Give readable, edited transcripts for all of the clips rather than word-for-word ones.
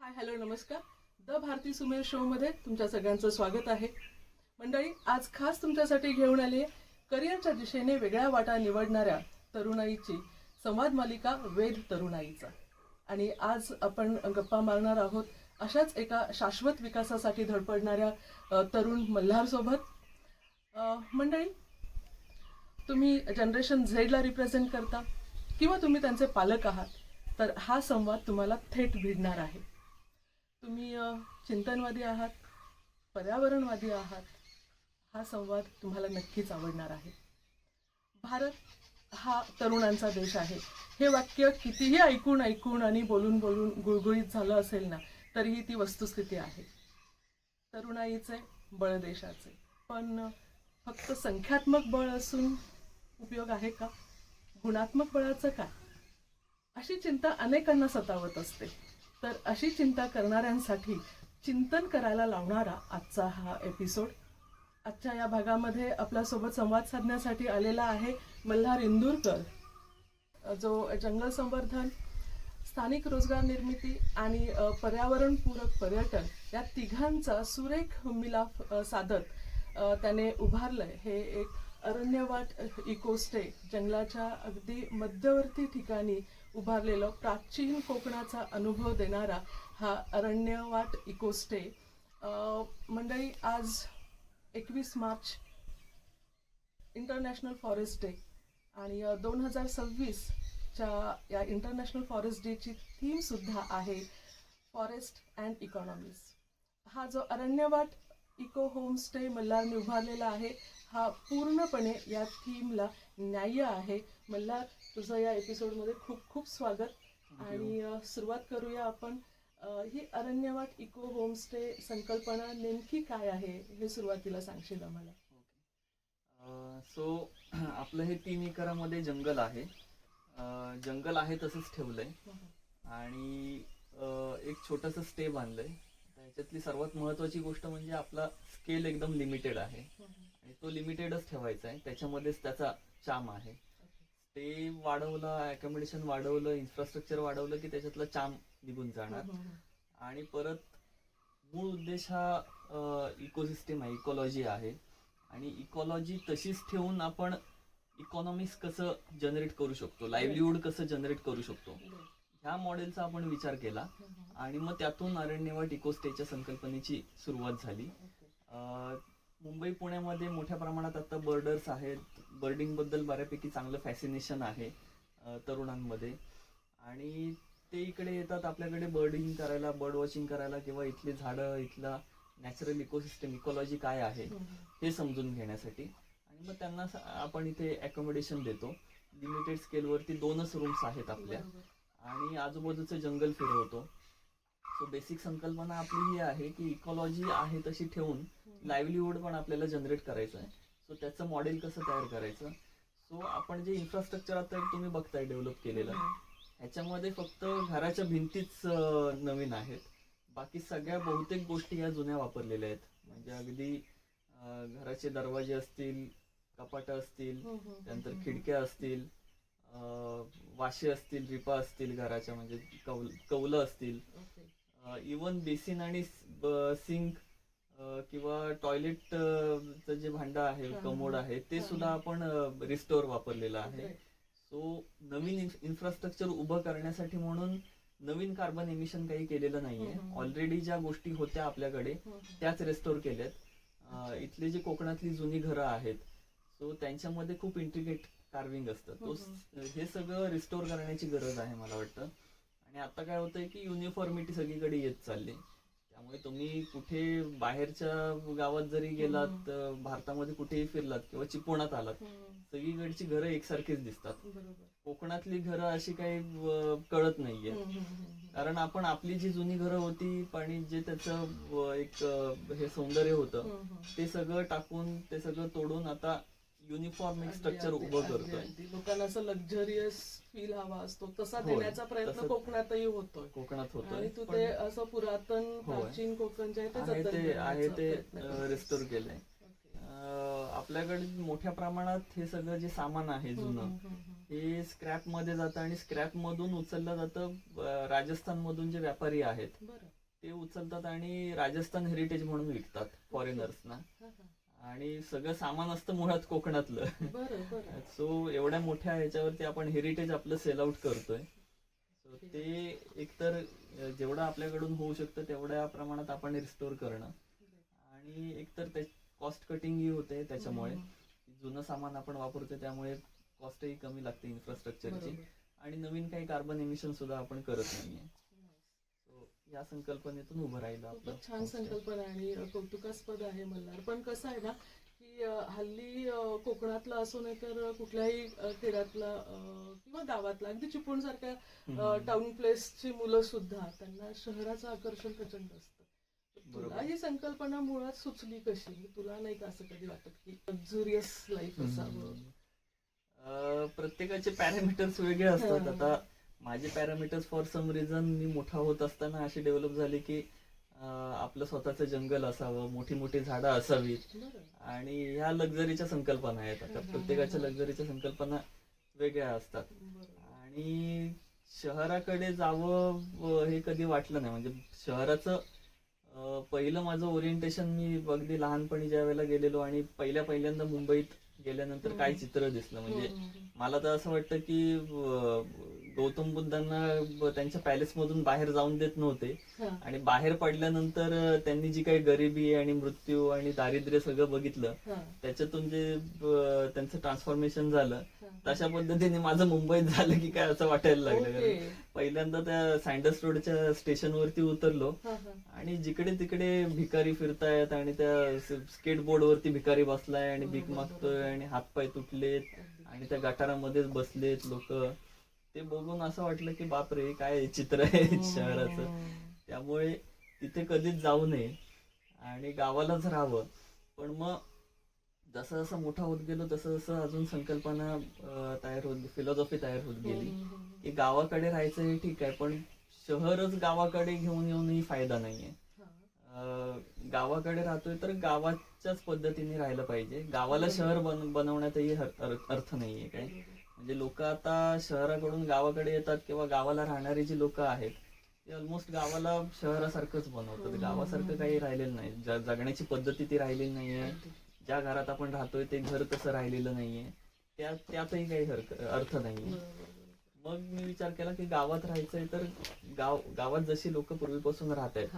Hi hello नमस्कार. The Bharti Sumer show मध्ये तुमच्या सगळ्यांचं स्वागत आहे. मंडळी, आज खास तुमच्यासाठी घेऊन आली आहे करिअरच्या दिशेने वेगळ्या वाटा निवडणाऱ्या तरुणाईची संवाद मालिका वेध तरुणाईचा. आणि आज आपण गप्पा मारणार आहोत अशाच एका शाश्वत विकासासाठी धडपडणाऱ्या तरुण मल्हार सोबत. मंडळी, तुम्ही जनरेशन झेडला रिप्रेझेंट करता किंवा तुम्ही त्यांचे पालक आहात, तर हा संवाद तुम्हाला थेट भिडणार आहे. तुम्ही चिंतनवादी आहात, पर्यावरणवादी आहात, हा संवाद तुम्हाला नक्कीच आवडणार आहे. भारत हा तरुणांचा देश आहे, हे वाक्य कितीही ऐकून ऐकून आणि बोलून बोलून गुळगुळीत झालं असेल ना, तरीही ती वस्तुस्थिती आहे. तरुणाईचे बळ देशाचे. पण फक्त संख्यात्मक बळ असून उपयोग आहे का? गुणात्मक बळाचं काय? अशी चिंता अनेकांना सतावत असते. तर अशी चिंता करणाऱ्यांसाठी चिंतन करायला लावणारा आजचा हा एपिसोड. आजच्या या भागामध्ये आपल्यासोबत संवाद साधण्यासाठी आलेला आहे मल्हार इंदूरकर, जो जंगल संवर्धन, स्थानिक रोजगार निर्मिती आणि पर्यावरणपूरक पर्यटन या तिघांचा सुरेख मिलाफ साधत त्याने उभारलंय हे एक अरण्यवाट इकोस्टे. जंगलाच्या अगदी मध्यवर्ती ठिकाणी उभारलेलं प्राचीन कोकणाचा अनुभव देणारा हा अरण्यवाट इकोस्टे. मंडळी, आज 21 मार्च इंटरनॅशनल फॉरेस्ट डे आणि 2026च्या या इंटरनॅशनल फॉरेस्ट डेची थीम सुद्धा आहे फॉरेस्ट अँड इकॉनॉमीज. हा जो अरण्यवाट इको होमस्टे मल्हारने उभारलेला आहे, हा पूर्णपणे या थीमला न्याय्य आहे. मल्हार, तुझं या एपिसोडमध्ये खूप खूप स्वागत. आणि सुरुवात करूया आपण. ही अरण्यवाट इको होमस्टे संकल्पना नेमकी काय आहे हे सुरुवातीला सांगशील आम्हाला? सो आपलं हे 3 एकरामध्ये जंगल आहे. जंगल आहे तसंच ठेवलंय आणि एक छोटंसं स्टे बांधलंय. त्याच्यातली सर्वात महत्वाची गोष्ट म्हणजे आपला स्केल एकदम लिमिटेड आहे आणि तो लिमिटेडच ठेवायचा आहे. त्याच्यामध्येच त्याचा चाम आहे. स्टे वाढवला, अकोमोडेशन वाढवलं, इन्फ्रास्ट्रक्चर वाढवलं की त्याच्यातला चाम निघून जाणार. आणि परत मूळ उद्देश हा इकोसिस्टम आहे, इकॉलॉजी आहे. आणि इकॉलॉजी तशीच ठेवून आपण इकॉनॉमिक्स कसं जनरेट करू शकतो, लाईव्हलीहूड कसं जनरेट करू शकतो, ह्या मॉडेलचा आपण विचार केला. आणि मग त्यातून अरण्यवाट इकोस्टेच्या संकल्पनेची सुरुवात झाली. मुंबई पुण्यामध्ये मोठ्या प्रमाणात आता बर्डर्स आहेत. बर्डिंग बद्दल बऱ्यापैकी चांगलं फॅसिनेशन आहे तरुणांमध्ये आणि ते इकडे येतात आपल्याकडे बर्डिंग करायला, बर्ड वॉचिंग करायला किंवा इथली झाडं, इथला नॅचरल इकोसिस्टम, इकॉलॉजी काय आहे हे समजून घेण्यासाठी. आणि मग त्यांना आपण इथे अकोमोडेशन देतो. लिमिटेड स्केलवरती 2च रूम्स आहेत आपल्या आणि आजूबाजूचं जंगल फिरवतो. सो बेसिक संकल्पना आपली ही आहे की इकॉलॉजी आहे तशी ठेवून लाईव्हलीहूड पण आपल्याला जनरेट करायचं आहे. सो त्याचं मॉडेल कसं तयार करायचं. सो आपण जे इन्फ्रास्ट्रक्चर आता तुम्ही बघताय डेव्हलप केलेलं, ह्याच्यामध्ये फक्त घराच्या भिंतीच नवीन आहेत. बाकी सगळ्या बहुतेक गोष्टी या जुन्या वापरलेल्या आहेत. म्हणजे अगदी घराचे दरवाजे असतील, कपाटं असतील, त्यानंतर खिडक्या असतील, वाशे असतील, रिपा असतील घराच्या, म्हणजे कौलं असतील, इवन बेसिन आणि सिंक किंवा टॉयलेटचं जे भांडं आहे, कमोड आहे, ते सुद्धा आपण रिस्टोअर वापरलेलं आहे. सो नवीन इन्फ्रास्ट्रक्चर उभं करण्यासाठी म्हणून नवीन कार्बन एमिशन काही केलेलं नाहीये. ऑलरेडी ज्या गोष्टी होत्या आपल्याकडे त्याच रेस्टोर केल्यात. इथले जे कोकणातली जुनी घरं आहेत, सो त्यांच्यामध्ये खूप इंट्रिकेट कार्विंग असतं. तो हे सगळं रिस्टोर करण्याची गरज आहे मला वाटतं. आणि आता काय होतंय की युनिफॉर्मिटी सगळीकडे येत चालली. त्यामुळे तुम्ही कुठे बाहेरच्या गावात जरी गेलात, भारतामध्ये कुठेही फिरलात किंवा चिपळुणात आलात, सगळीकडची घरं एकसारखीच दिसतात. कोकणातली घरं अशी काही कळत नाहीये. कारण आपण आपली जी जुनी घरं होती आणि जे त्याचं एक हे सौंदर्य होतं ते सगळं टाकून, ते सगळं तोडून आता युनिफॉर्म एक स्ट्रक्चर उभं करतोय. लोकांना असं लक्झरियस फील हवा असतो तसा देण्याचा प्रयत्न कोकणातही होतोय. आणि तू ते असं पुरातन प्राचीन कोकण जे आहे ते रिस्टोर केलंय. आपल्याकडे मोठ्या प्रमाणात हे सगळं जे सामान आहे जुनं हे स्क्रॅप मध्ये जातं आणि स्क्रॅप मधून उचललं जातं. राजस्थान मधून जे व्यापारी आहेत बरं. ते उचलतात आणि राजस्थान हेरिटेज म्हणून विकतात फॉरेनर्सना. हा, हा. आणि सगळं सामान असतं मुळात कोकणातलं. बरं बरं. सो एवढ्या मोठ्या ह्याच्यावरती आपण हेरिटेज आपलं सेल आउट करतोय. So ते एकतर जेवढं आपल्याकडून होऊ शकतं तेवढ्या प्रमाणात आपण रिस्टोर करणं आणि एकतर ते कॉस्ट कटिंग ही होते त्याच्यामुळे. जुनं सामान आपण वापरतो त्यामुळे कॉस्टही कमी लागते इन्फ्रास्ट्रक्चरची बरोबर. आणि नवीन काही कार्बन एमिशन सुद्धा आपण करत नाहीये. So या संकल्पनेतून उभं राहिलं आपलं. खूपच छान संकल्पना आणि कौतुकास्पद आहे मल्हार. पण कसं आहे ना की हल्ली कोकणातला असो नाही तर कुठल्याही खेड्यातला किंवा गावातला अगदी चिपळूण सारख्या टाउन प्लेसची मुलं सुद्धा त्यांना शहराचं आकर्षण प्रचंड असतं. तुला ही संकल्पना मुळात सुचली कशी? तुला नाही का असं कधी वाटत की लक्झुरियस लाईफ असावं? प्रत्येकाचे पॅरामीटर्स वेगळे असतात. आता माझे पॅरामीटर्स फॉर सम रिझन मी मोठा होत असताना असे डेव्हलप झाले की आपलं स्वतःचं जंगल असावं, मोठी मोठी झाडं असावीत आणि ह्या लक्झरीच्या संकल्पना आहेत. आता प्रत्येकाच्या लक्झरीच्या संकल्पना वेगळ्या असतात आणि शहराकडे जावं हे कधी वाटलं नाही. म्हणजे शहराचं पहिलं माझं ओरिएंटेशन मी अगदी लहानपणी ज्या वेळेला गेलेलो आणि पहिल्यांदा मुंबईत गेल्यानंतर काय चित्र दिसलं. म्हणजे मला तर असं वाटतं की गौतम बुद्धांना त्यांच्या पॅलेस मधून बाहेर जाऊन देत नव्हते आणि बाहेर पडल्यानंतर त्यांनी जी काही गरिबी आणि मृत्यू आणि दारिद्र्य सगळं बघितलं त्याच्यातून जे त्यांचं ट्रान्सफॉर्मेशन झालं तशा पद्धतीने माझं मुंबईत झालं की काय असं वाटायला लागलं. पहिल्यांदा त्या सँडस रोडच्या स्टेशनवरती उतरलो आणि जिकडे तिकडे भिकारी फिरतायत आणि त्या स्केटबोर्ड वरती भिकारी बसलाय आणि भीक मागतोय आणि हातपाय तुटलेत आणि त्या गटारामध्येच बसलेत लोक. ते बघून असं वाटलं की बापरे काय चित्र आहे शहराचं. त्यामुळे तिथे कधीच जाऊ नये आणि गावालाच राहावं. पण मग जसं जसं मोठा होत गेलो तसं जसं अजून संकल्पना तयार होत, फिलॉसॉफी तयार होत गेली की गावाकडे राहायचं हे ठीक आहे पण शहरच गावाकडे घेऊन येऊनही फायदा नाहीये. गावाकडे राहतोय तर गावाच्याच पद्धतीने राहिलं पाहिजे. गावाला शहर बनवण्यातही अर्थ नाहीये काय. म्हणजे लोक आता शहराकडून गावाकडे येतात किंवा गावाला राहणारी जी लोक आहेत ते ऑलमोस्ट गावाला शहरासारखंच बनवतात. गावासारखं काही राहिलेलं नाही. जगण्याची पद्धती ती राहिलेली नाहीये. ज्या घरात आपण राहतोय ते घर तसं राहिलेलं नाहीये. त्यातही काही अर्थ नाहीये. मग मी विचार केला की गावात राहायचंय तर गावात जशी लोक पूर्वीपासून राहत आहेत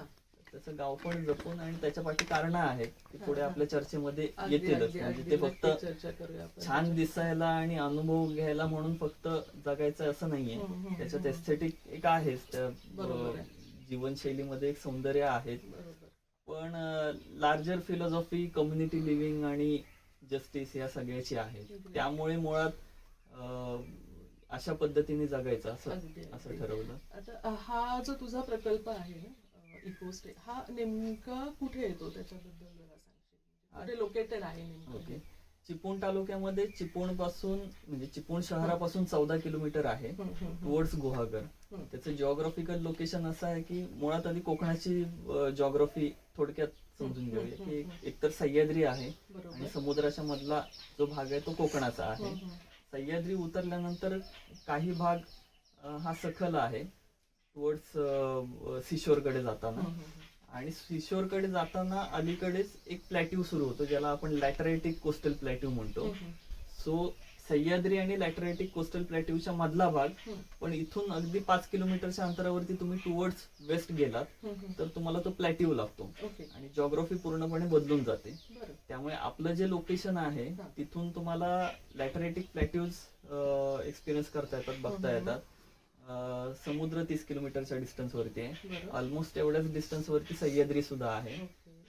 तसं गाव पण जपून आणि त्याच्या पाठी कारणं आहेत की पुढे आपल्या चर्चेमध्ये येतीलच. म्हणजे ते फक्त छान दिसायला आणि अनुभव घ्यायला म्हणून फक्त जगायचं असं नाहीये. त्याच्यात एस्थेटिक एक आहेच. त्या जीवनशैलीमध्ये एक सौंदर्य आहे. पण लार्जर फिलॉसॉफी कम्युनिटी लिव्हिंग आणि जस्टिस या सगळ्याची आहे. त्यामुळे मुळात अशा पद्धतीने जगायचं असं ठरवलं. आता हा जो तुझा प्रकल्प आहे ना इकोस्टे, हा नेमका कुठे येतो त्याच्याबद्दल जरा सांगशील? कुठे लोकेटेड आहे नेमकं? ओके. चिपळूण तालुक्यामध्ये चिपळूण पासून म्हणजे चिपळूण शहरापासून 14 किलोमीटर आहे टुवर्ड्स गुहागर. त्याचं जिओग्राफिकल लोकेशन असं आहे की मुळात आधी कोकणाची जिओग्राफी थोडक्यात समजून घेऊया की एकतर सह्याद्री आहे आणि समुद्राच्या मधला जो भाग आहे तो कोकणाचा आहे. सह्याद्री उतरल्यानंतर काही भाग हा सखल आहे टुवर्ड्स सिशोरकडे जाताना आणि सिशोरकडे जाताना अलीकडेच एक प्लॅट्यू सुरू होतो ज्याला आपण लॅटरायटिक कोस्टल प्लॅट्यू म्हणतो. सो सह्याद्री आणि लॅटरायटिक कोस्टल प्लॅट्यूच्या मधला भाग. पण इथून अगदी 5 किलोमीटरच्या अंतरावरती तुम्ही टुवर्ड्स वेस्ट गेलात तर तुम्हाला तो प्लॅट्यू लागतो आणि जिओग्राफी पूर्णपणे बदलून जाते. त्यामुळे आपलं जे लोकेशन आहे तिथून तुम्हाला लॅटरायटिक प्लॅट्यूज एक्सपिरियन्स करता येतात, बघता येतात. समुद्र 30 किलोमीटरच्या डिस्टन्स वरती आहे. ऑलमोस्ट एवढ्याच डिस्टन्स वरती सह्याद्री सुद्धा आहे.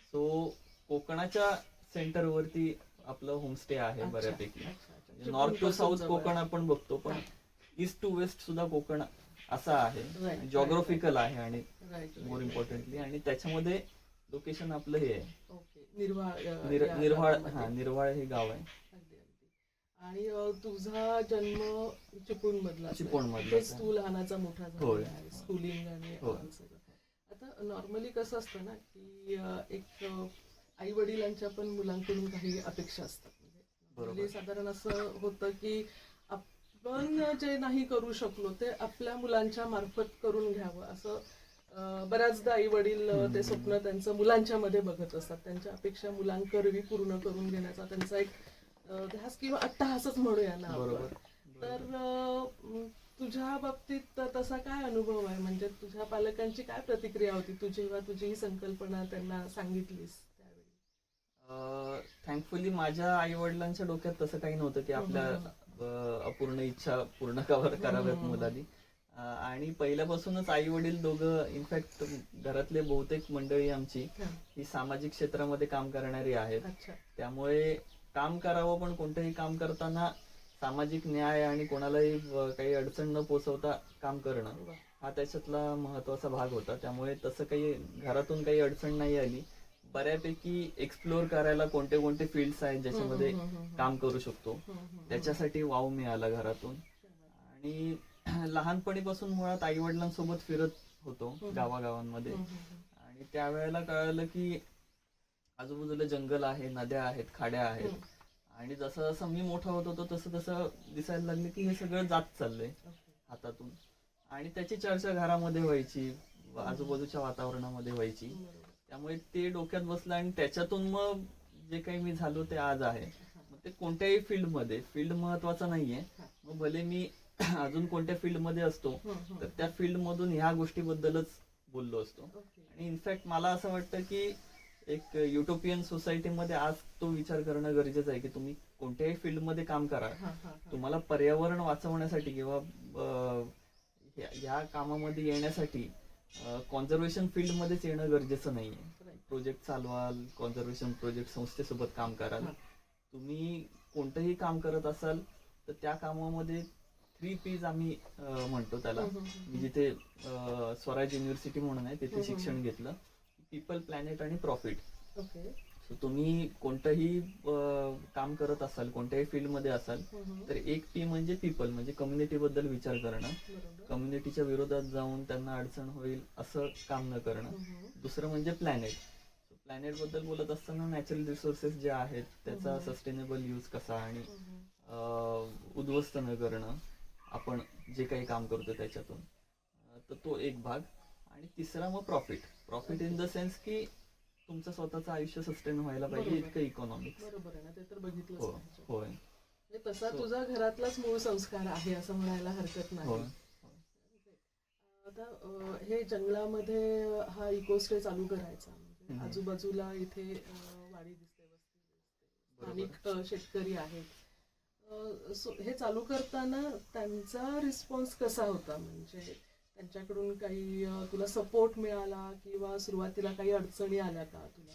सो कोकणाच्या सेंटर वरती आपलं होमस्टे आहे बऱ्यापैकी. नॉर्थ टू साऊथ कोकण आपण बघतो पण ईस्ट टू वेस्ट सुद्धा कोकण असा आहे. जिओग्राफिकल आहे आणि मोर इम्पॉर्टंटली आणि त्याच्यामध्ये लोकेशन आपलं हे आहे निर्वाळ हे गाव आहे. आणि तुझा जन्म चिपळूण मधला, तू लहानाचा मोठा झाला आहे, स्कूलिंग आणि सगळं. आता नॉर्मली कसं असतं ना की एक आई वडिलांच्या पण मुलांकडून काही अपेक्षा असतात. बरोबर. म्हणजे साधारण असं होतं की आपण जे नाही करू शकलो ते आपल्या मुलांच्या मार्फत करून घ्यावं असं बऱ्याचदा आई वडील ते स्वप्न त्यांचं मुलांच्या मध्ये बघत असतात. त्यांच्या अपेक्षा मुलांकरवी पूर्ण करून घेण्याचा त्यांचा एक ध्यास किंवा अट्टहासच म्हणूया ना आपण. बरोबर. तर तुझ्या बाबतीत तसा काय अनुभव आहे? म्हणजे तुझ्या पालकांची काय प्रतिक्रिया होती तू जेव्हा तुझी ही संकल्पना त्यांना सांगितलीस त्यावेळी? थँकफुली माझ्या आई वडिलांच्या डोक्यात तसं काही नव्हतं की आपल्या अपूर्ण इच्छा पूर्ण कराव्यात मुलांनी. आणि पहिल्यापासूनच आई वडील दोघं, इनफॅक्ट घरातले बहुतेक मंडळी आमची ही सामाजिक क्षेत्रामध्ये काम करणारी आहेत. अच्छा. त्यामुळे काम करावं, पण कोणतंही काम करताना सामाजिक न्याय आणि कोणालाही काही अडचण न पोचवता काम करणं हा त्याच्यातला महत्वाचा भाग होता. त्यामुळे तसं काही घरातून काही अडचण नाही आली. बऱ्यापैकी एक्सप्लोअर करायला कोणते कोणते फील्ड्स आहेत ज्याच्यामध्ये काम करू शकतो त्याच्यासाठी वाव मिळाला घरातून. आणि लहानपणीपासून मुळात आई वडिलांसोबत फिरत होतो गावागावांमध्ये. आणि त्यावेळेला कळालं की आजूबाजूला जंगल आहे, नद्या आहेत, खाड्या आहेत. आणि जसं जसं मी मोठा होत होतो तसं तसं दिसायला लागले की हे सगळं जात चाललंय हातातून. आणि त्याची चर्चा घरामध्ये व्हायची, आजूबाजूच्या वातावरणामध्ये व्हायची. त्यामुळे ते डोक्यात बसलं आणि त्याच्यातून मग जे काही मी झालो ते आज आहे. मग ते कोणत्याही फील्ड महत्वाचा नाहीये. मग भले मी अजून कोणत्या फील्ड मध्ये असतो तर त्या फील्ड मधून ह्या गोष्टीबद्दलच बोललो असतो. आणि इनफॅक्ट मला असं वाटतं की एक युटोपियन सोसायटीमध्ये आज तो विचार करणं गरजेचं आहे की तुम्ही कोणत्याही फील्ड मध्ये काम करा, तुम्हाला पर्यावरण वाचवण्यासाठी किंवा ह्या कामामध्ये येण्यासाठी कॉन्झर्वेशन फील्ड मध्येच येणं गरजेचं नाहीये. प्रोजेक्ट चालवाल, कॉन्झर्वेशन प्रोजेक्ट संस्थेसोबत काम कराल, तुम्ही कोणतंही काम करत असाल तर त्या कामामध्ये 3 Ps आम्ही म्हणतो त्याला. मी जिथे स्वराज युनिव्हर्सिटी म्हणून आहे तिथे शिक्षण घेतलं. पीपल, प्लॅनेट आणि प्रॉफिट. सो तुम्ही कोणतंही काम करत असाल, कोणत्याही फील्ड मध्ये असाल तर एक P म्हणजे पीपल, म्हणजे कम्युनिटी बद्दल विचार करणं. कम्युनिटीच्या विरोधात जाऊन त्यांना अडचण होईल असं काम न करणं. दुसरं म्हणजे प्लॅनेट. प्लॅनेट बद्दल बोलत असताना नॅचरल रिसोर्सेस जे आहेत त्याचा सस्टेनेबल यूज कसा आणि उद्ध्वस्त न करणं आपण जे काही काम करतो त्याच्यातून. तर तो एक भाग. आणि तिसरा मग प्रॉफिट इन द सेन्स की तुमचं स्वतःचं आयुष्य सस्टेन व्हायला पाहिजे इतकं इकॉनॉमिक्स. बरोबर आहे ना, ते तर बघितलंच पाहिजे. होय. तसा तुझा घरातलाच मूळ संस्कार आहे असं म्हणायला हरकत नाही. आता हे जंगलामध्ये हा इकोस्टे चालू करायचा म्हणजे आजूबाजूला इथे वाडी दिसते, वस्ती दिसते, स्थानिक शेतकरी आहेत. हे चालू करताना त्यांचा रिस्पॉन्स कसा होता? म्हणजे त्यांच्याकडून काही तुला सपोर्ट मिळाला किंवा सुरुवातीला काही अडचणी आल्या का तुला?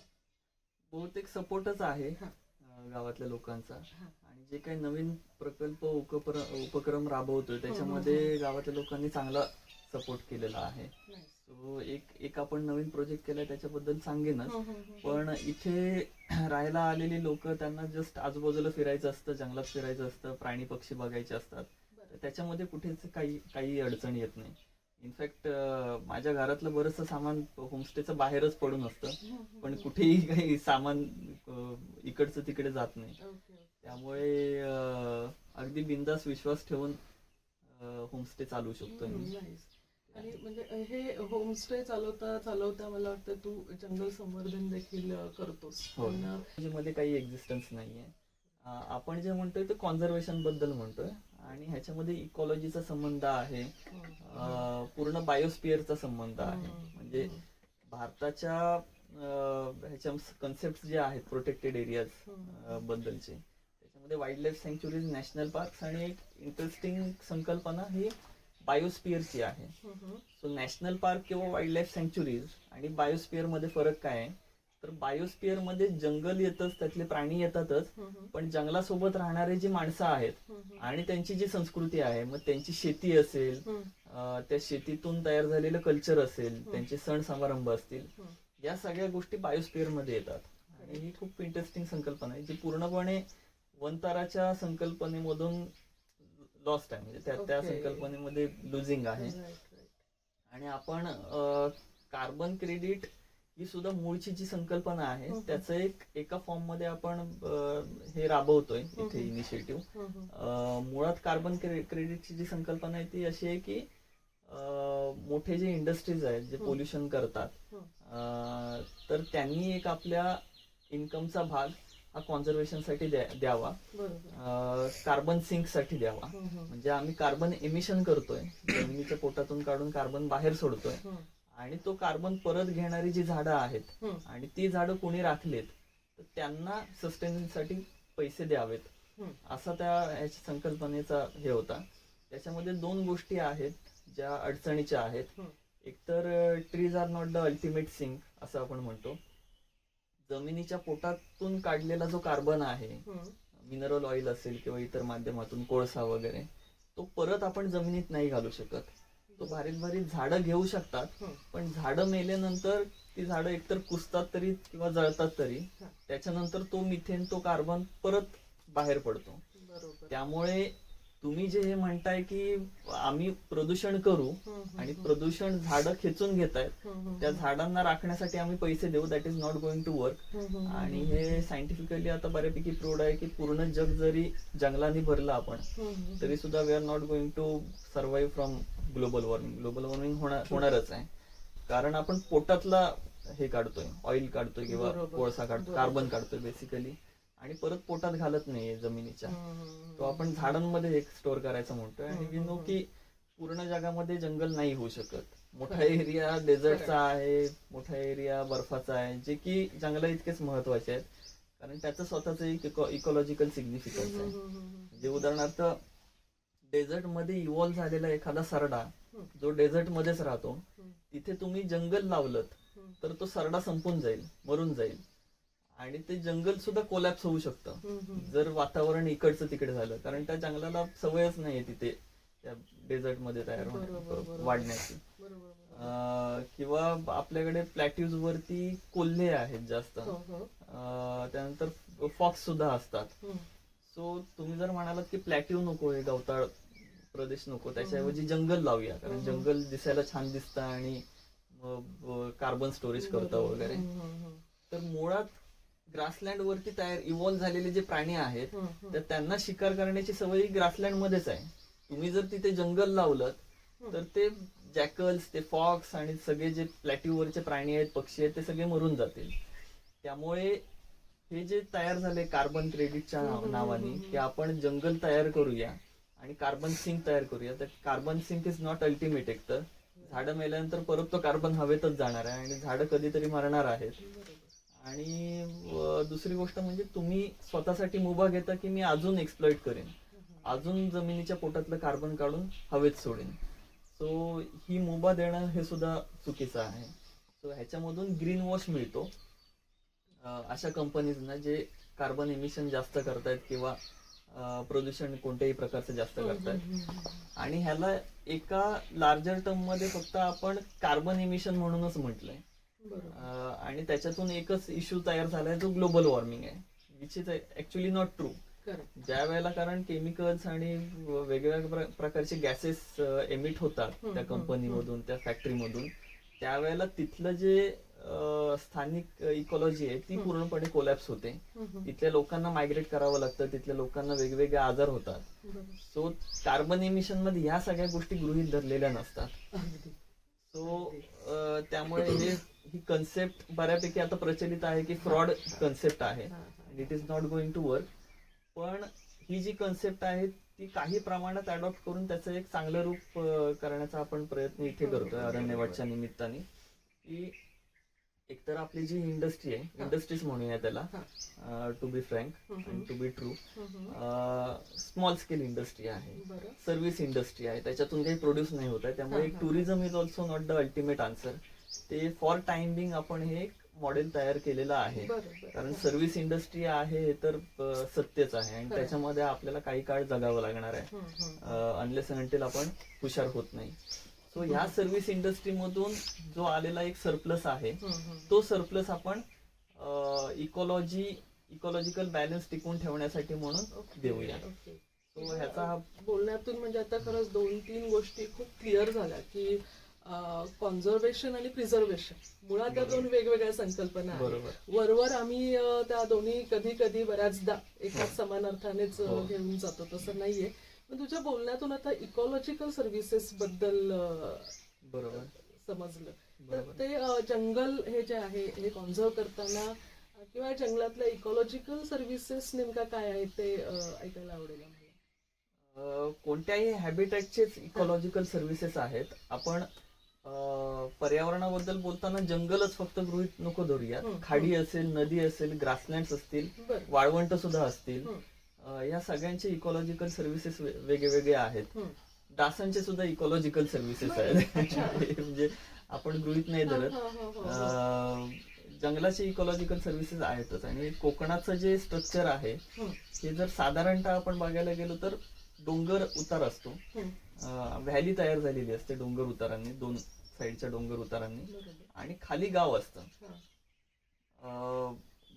बहुतेक सपोर्टच आहे गावातल्या लोकांचा. आणि जे काही नवीन प्रकल्प उपक्रम राबवतोय त्याच्यामध्ये गावातल्या लोकांनी चांगला सपोर्ट केलेला आहे. सो एक आपण नवीन प्रोजेक्ट केलाय त्याच्याबद्दल सांगेनच. पण इथे राहायला आलेली लोक, त्यांना जस्ट आजूबाजूला फिरायचं असतं, जंगलात फिरायचं असतं, प्राणी पक्षी बघायचे असतात. त्याच्यामध्ये कुठेच काही अडचण येत नाही. इनफॅक्ट माझ्या घरातलं बरंचसं सामान होमस्टेचं बाहेरच पडून असतं, पण कुठेही काही सामान इकडचं तिकडे जात नाही. त्यामुळे अगदी बिनधास्त विश्वास ठेवून होमस्टे चालू शकतो मी. आणि म्हणजे हे होमस्टे चालवता मला वाटतं तू जंगल संवर्धन देखील करतोस. मध्ये काही एक्झिस्टन्स नाहीये. आपण जे म्हणतोय ते कॉन्झर्वेशन बद्दल म्हणतोय आणि ह्याच्यामध्ये इकॉलॉजीचा संबंध आहे, पूर्ण बायोस्फिअरचा संबंध आहे. म्हणजे भारताच्या ह्याच्या कन्सेप्ट जे आहेत प्रोटेक्टेड एरियाज बद्दलचे, त्याच्यामध्ये वाईल्ड लाईफ सँक्च्युरीज, नॅशनल पार्क्स आणि एक इंटरेस्टिंग संकल्पना ही बायोस्फिअरची आहे. सो नॅशनल पार्क किंवा वाईल्ड लाईफ सँक्च्युरीज आणि बायोस्फिअर मध्ये फरक काय आहे तर बायोस्फिअर मध्ये जंगल येतच, त्यातले प्राणी येतातच, पण जंगलासोबत राहणारे जी माणसं आहेत आणि त्यांची जी संस्कृती आहे, मग त्यांची शेती असेल, त्या शेतीतून तयार झालेलं कल्चर असेल, त्यांचे सण समारंभ असतील, या सगळ्या गोष्टी बायोस्फिअर मध्ये येतात. आणि ही खूप इंटरेस्टिंग संकल्पना आहे जी पूर्णपणे वनताराच्या संकल्पनेमधून लॉस्ट आहे. म्हणजे त्या संकल्पनेमध्ये लुझिंग आहे. आणि आपण कार्बन क्रेडिट ही सुद्धा मूळची जी संकल्पना आहे हम्म. त्याचं एका फॉर्म मध्ये आपण हे राबवतोय इथे हम्म. इनिशिएटिव्ह. मुळात कार्बन क्रेडिटची जी संकल्पना आहे ती अशी आहे की मोठे जे इंडस्ट्रीज आहेत जे पोल्युशन करतात तर त्यांनी एक आपल्या इन्कमचा भाग हा कॉन्झर्वेशन साठी द्यावा, कार्बन सिंक साठी द्यावा. म्हणजे आम्ही कार्बन एमिशन करतोय, जमिनीच्या पोटातून काढून कार्बन बाहेर सोडतोय आणि तो कार्बन परत घेणारी जी झाडं आहेत आणि ती झाडं कोणी राखलीत तर त्यांना सस्टेनिंगसाठी पैसे द्यावेत, असा त्या ह्याच्या संकल्पनेचा हे होता. त्याच्यामध्ये 2 गोष्टी आहेत ज्या अडचणीच्या आहेत. एकतर trees are not the ultimate sink असं आपण म्हणतो. जमिनीच्या पोटातून काढलेला जो कार्बन आहे, मिनरल ऑइल असेल किंवा इतर माध्यमातून कोळसा वगैरे, तो परत आपण जमिनीत नाही घालू शकत. तो बारीक झाडं घेऊ शकतात, पण झाडं मेल्यानंतर ती झाडं एकतर कुसतात तरी किंवा जळतात तरी, त्याच्यानंतर तो मिथेन, तो कार्बन परत बाहेर पडतो. त्यामुळे तुम्ही जे हे म्हणताय की आम्ही प्रदूषण करू आणि प्रदूषण झाडं खेचून घेत आहेत, त्या झाडांना राखण्यासाठी आम्ही पैसे देऊ, that is not going to work. आणि हे सायंटिफिकली आता बऱ्यापैकी प्रूव्ड आहे की पूर्ण जग जरी जंगलांनी भरलं आपण तरी सुद्धा we are not going to survive from global warming. Global warming होणारच आहे, कारण आपण पोटातला हे काढतोय, ऑइल काढतोय किंवा कोळसा काढतोय, कार्बन काढतोय बेसिकली, आणि परत पोटात घालत नाहीये जमिनीच्या, तो आपण झाडांमध्ये एक स्टोअर करायचं म्हणतोय. आणि वी नो की पूर्ण जगामध्ये जंगल नाही होऊ शकत. मोठा एरिया डेझर्टचा आहे, मोठा एरिया बर्फाचा आहे, जे की जंगला इतकेच महत्वाचे आहेत, कारण त्याचं स्वतःच एक इकॉलॉजिकल सिग्निफिकन्स आहे. म्हणजे उदाहरणार्थ डेझर्ट मध्ये इव्हॉल्व्ह झालेला एखादा सरडा जो डेझर्ट मध्येच राहतो, तिथे तुम्ही जंगल लावलं तर तो सरडा संपून जाईल, मरून जाईल, आणि ते जंगल सुद्धा कोलॅप्स होऊ शकतं जर वातावरण इकडचं तिकडे झालं, कारण त्या जंगलाला सवयच नाहीये तिथे त्या डेझर्ट मध्ये तयार वाढण्याची. किंवा आपल्याकडे प्लॅट्यूज वरती कोल्हे आहेत जास्त, त्यानंतर फॉक्स सुद्धा असतात. सो तुम्ही जर म्हणालात की प्लॅट्यू नको, हे गवताळ प्रदेश नको, त्याच्याऐवजी जंगल लावूया, कारण जंगल दिसायला छान दिसतं आणि कार्बन स्टोरेज करतं वगैरे, तर मुळात ग्रासलँड वरती तयार इव्हॉल्व्ह झालेले जे प्राणी आहेत तर त्यांना शिकार करण्याची सवय ग्रासलँड मध्येच आहे. तुम्ही जर तिथे जंगल लावलं तर ते जॅकल्स, ते फॉक्स आणि सगळे जे प्लॅट्यूवरचे प्राणी आहेत, पक्षी आहेत, ते सगळे मरून जातील. त्यामुळे हे जे तयार झाले कार्बन क्रेडिटच्या नावाने की आपण जंगल तयार करूया आणि कार्बन सिंक तयार करूया, तर carbon sink is not ultimate. एक तर झाडं मेल्यानंतर परत तो कार्बन हवेतच जाणार आहे आणि झाडं कधीतरी मरणार आहेत. आणि दुसरी गोष्ट म्हणजे तुम्ही स्वतःसाठी मुभा घेता की मी अजून एक्सप्लॉइट करेन, अजून जमिनीच्या पोटातलं कार्बन काढून हवेत सोडेन. सो ही मुभा देणं हे सुद्धा चुकीचं आहे. सो ह्याच्यामधून ग्रीन वॉश मिळतो अशा कंपनीजना जे कार्बन एमिशन जास्त करतायत किंवा प्रदूषण कोणत्याही प्रकारचं जास्त करतायत, आणि ह्याला एका लार्जर टर्म मध्ये फक्त आपण कार्बन एमिशन म्हणूनच म्हटलंय. आणि त्याच्यातून एकच इश्यू तयार झालाय जो ग्लोबल वॉर्मिंग आहे, which is actually not true. ज्या वेळेला कारण केमिकल्स आणि वेगवेगळ्या प्रकारचे गॅसेस एमिट होतात त्या कंपनीमधून, त्या फॅक्टरीमधून, त्यावेळेला तिथलं जे स्थानिक इकॉलॉजी आहे ती पूर्णपणे कोलॅप्स होते. तिथल्या लोकांना मायग्रेट करावं लागतं, तिथल्या लोकांना वेगवेगळे आजार होतात. सो कार्बन एमिशन मध्ये ह्या सगळ्या गोष्टी गृहीत धरलेल्या नसतात. सो त्यामुळे ही कन्सेप्ट बऱ्यापैकी आता प्रचलित आहे की फ्रॉड कन्सेप्ट आहे, it is not going to work. पण ही जी कन्सेप्ट आहे ती काही प्रमाणात अडॉप्ट करून त्याचं एक चांगलं रूप करण्याचा आपण प्रयत्न इथे करतोय अरण्यवाटच्या निमित्ताने. की एकतर आपली जी इंडस्ट्री आहे, इंडस्ट्रीज म्हणूया त्याला, to be frank and to be true, small scale industry आहे, सर्व्हिस इंडस्ट्री आहे, त्याच्यातून काही प्रोड्यूस नाही होत आहे. त्यामुळे tourism is also not the ultimate answer. ते फॉर टाइम बिंग आपण हे एक मॉडेल तयार केलेलं आहे, कारण सर्व्हिस इंडस्ट्री आहे हे तर सत्यच आहे आणि त्याच्यामध्ये आपल्याला काही काळ जगावं लागणार आहे अनलेस अनटिल आपण हुशार होत नाही. सो ह्या सर्व्हिस इंडस्ट्री मधून जो आलेला एक सरप्लस आहे तो सरप्लस आपण इकॉलॉजिकल बॅलन्स टिकवून ठेवण्यासाठी म्हणून देऊया. सो ह्याचा बोलण्यातून म्हणजे आता खरंच 2-3 गोष्टी खूप क्लिअर झाल्या की कॉन्झर्वेशन आणि प्रिझर्वेशन मुळात त्या दोन वेगवेगळ्या संकल्पना आहेत. बरोबर. वरवर आम्ही त्या दोन्ही कधी कधी बऱ्याचदा एकाच समान अर्थानेच हो. घेऊन जातो, तसं नाहीये. पण तुझ्या बोलण्यातून आता इकॉलॉजिकल सर्व्हिसेस बद्दल बरोबर. समजलं. तर बरोबर. ते जंगल हे जे आहे हे कॉन्झर्व करताना किंवा जंगलातल्या इकॉलॉजिकल सर्व्हिसेस नेमका काय आहे ते ऐकायला आवडेल आम्हाला. कोणत्याही हॅबिटॅटचेच इकॉलॉजिकल सर्व्हिसेस आहेत. आपण पर्यावरणाबद्दल बोलताना जंगलच फक्त गृहीत नको धरूया. खाडी असेल, नदी असेल, ग्रासलँड्स असतील, बरं. वाळवंट सुद्धा असतील, या सगळ्यांचे इकॉलॉजिकल सर्व्हिसेस वेगवेगळे आहेत. डासांचे सुद्धा इकॉलॉजिकल सर्व्हिसेस आहेत. म्हणजे आपण गृहीत नाही धरत. जंगलाचे इकॉलॉजिकल सर्व्हिसेस आहेतच. आणि कोकणाचं जे स्ट्रक्चर आहे हे जर साधारणतः आपण बघायला गेलो तर डोंगर उतार असतो. व्हॅली तयार झालेली असते डोंगर उतारांनी, दोन साईडच्या डोंगर उतारांनी, आणि खाली गाव असतं.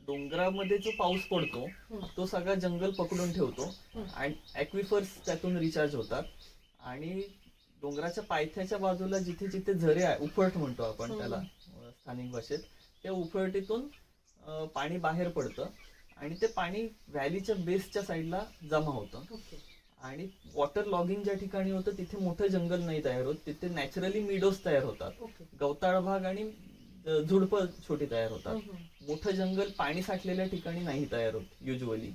डोंगरामध्ये जो पाऊस पडतो तो सगळा जंगल पकडून ठेवतो आणि ॲक्विफर्स त्यातून रिचार्ज होतात. आणि डोंगराच्या पायथ्याच्या बाजूला जिथे जिथे झरे आहे, उफळट म्हणतो आपण त्याला स्थानिक भाषेत, त्या उफळटीतून पाणी बाहेर पडतं आणि ते पाणी व्हॅलीच्या बेसच्या साईडला जमा होतं. आणि वॉटर लॉगिंग ज्या ठिकाणी होतं तिथे मोठं जंगल नाही तयार होत, तिथे नॅचरली मिडोज तयार होतात, गवताळ भाग आणि झुडपं छोटी तयार होतात. मोठं जंगल पाणी साठलेल्या ठिकाणी नाही तयार होत युजली.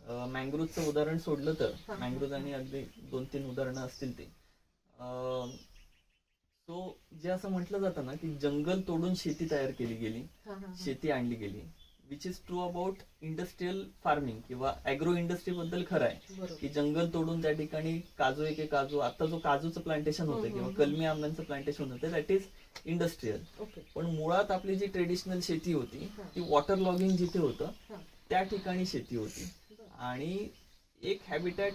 मँग्रोव्हचं उदाहरण सोडलं तर, मँग्रोव्ह आणि अगदी 2-3 उदाहरणं असतील ते. सो जे असं म्हटलं जातं ना की जंगल तोडून शेती तयार केली गेली, शेती आणली गेली, which is true about industrial farming किंवा अॅग्रो इंडस्ट्री बद्दल खरं आहे की जंगल तोडून त्या ठिकाणी काजू, एक काजू, आता जो काजूचं प्लांटेशन होतं किंवा कलमी आंब्यांचं प्लांटेशन होतं दॅट इज इंडस्ट्रियल. पण मुळात आपली जी ट्रेडिशनल शेती होती ती वॉटर लॉगिंग जिथे होतं त्या ठिकाणी शेती होती. आणि एक हॅबिटॅट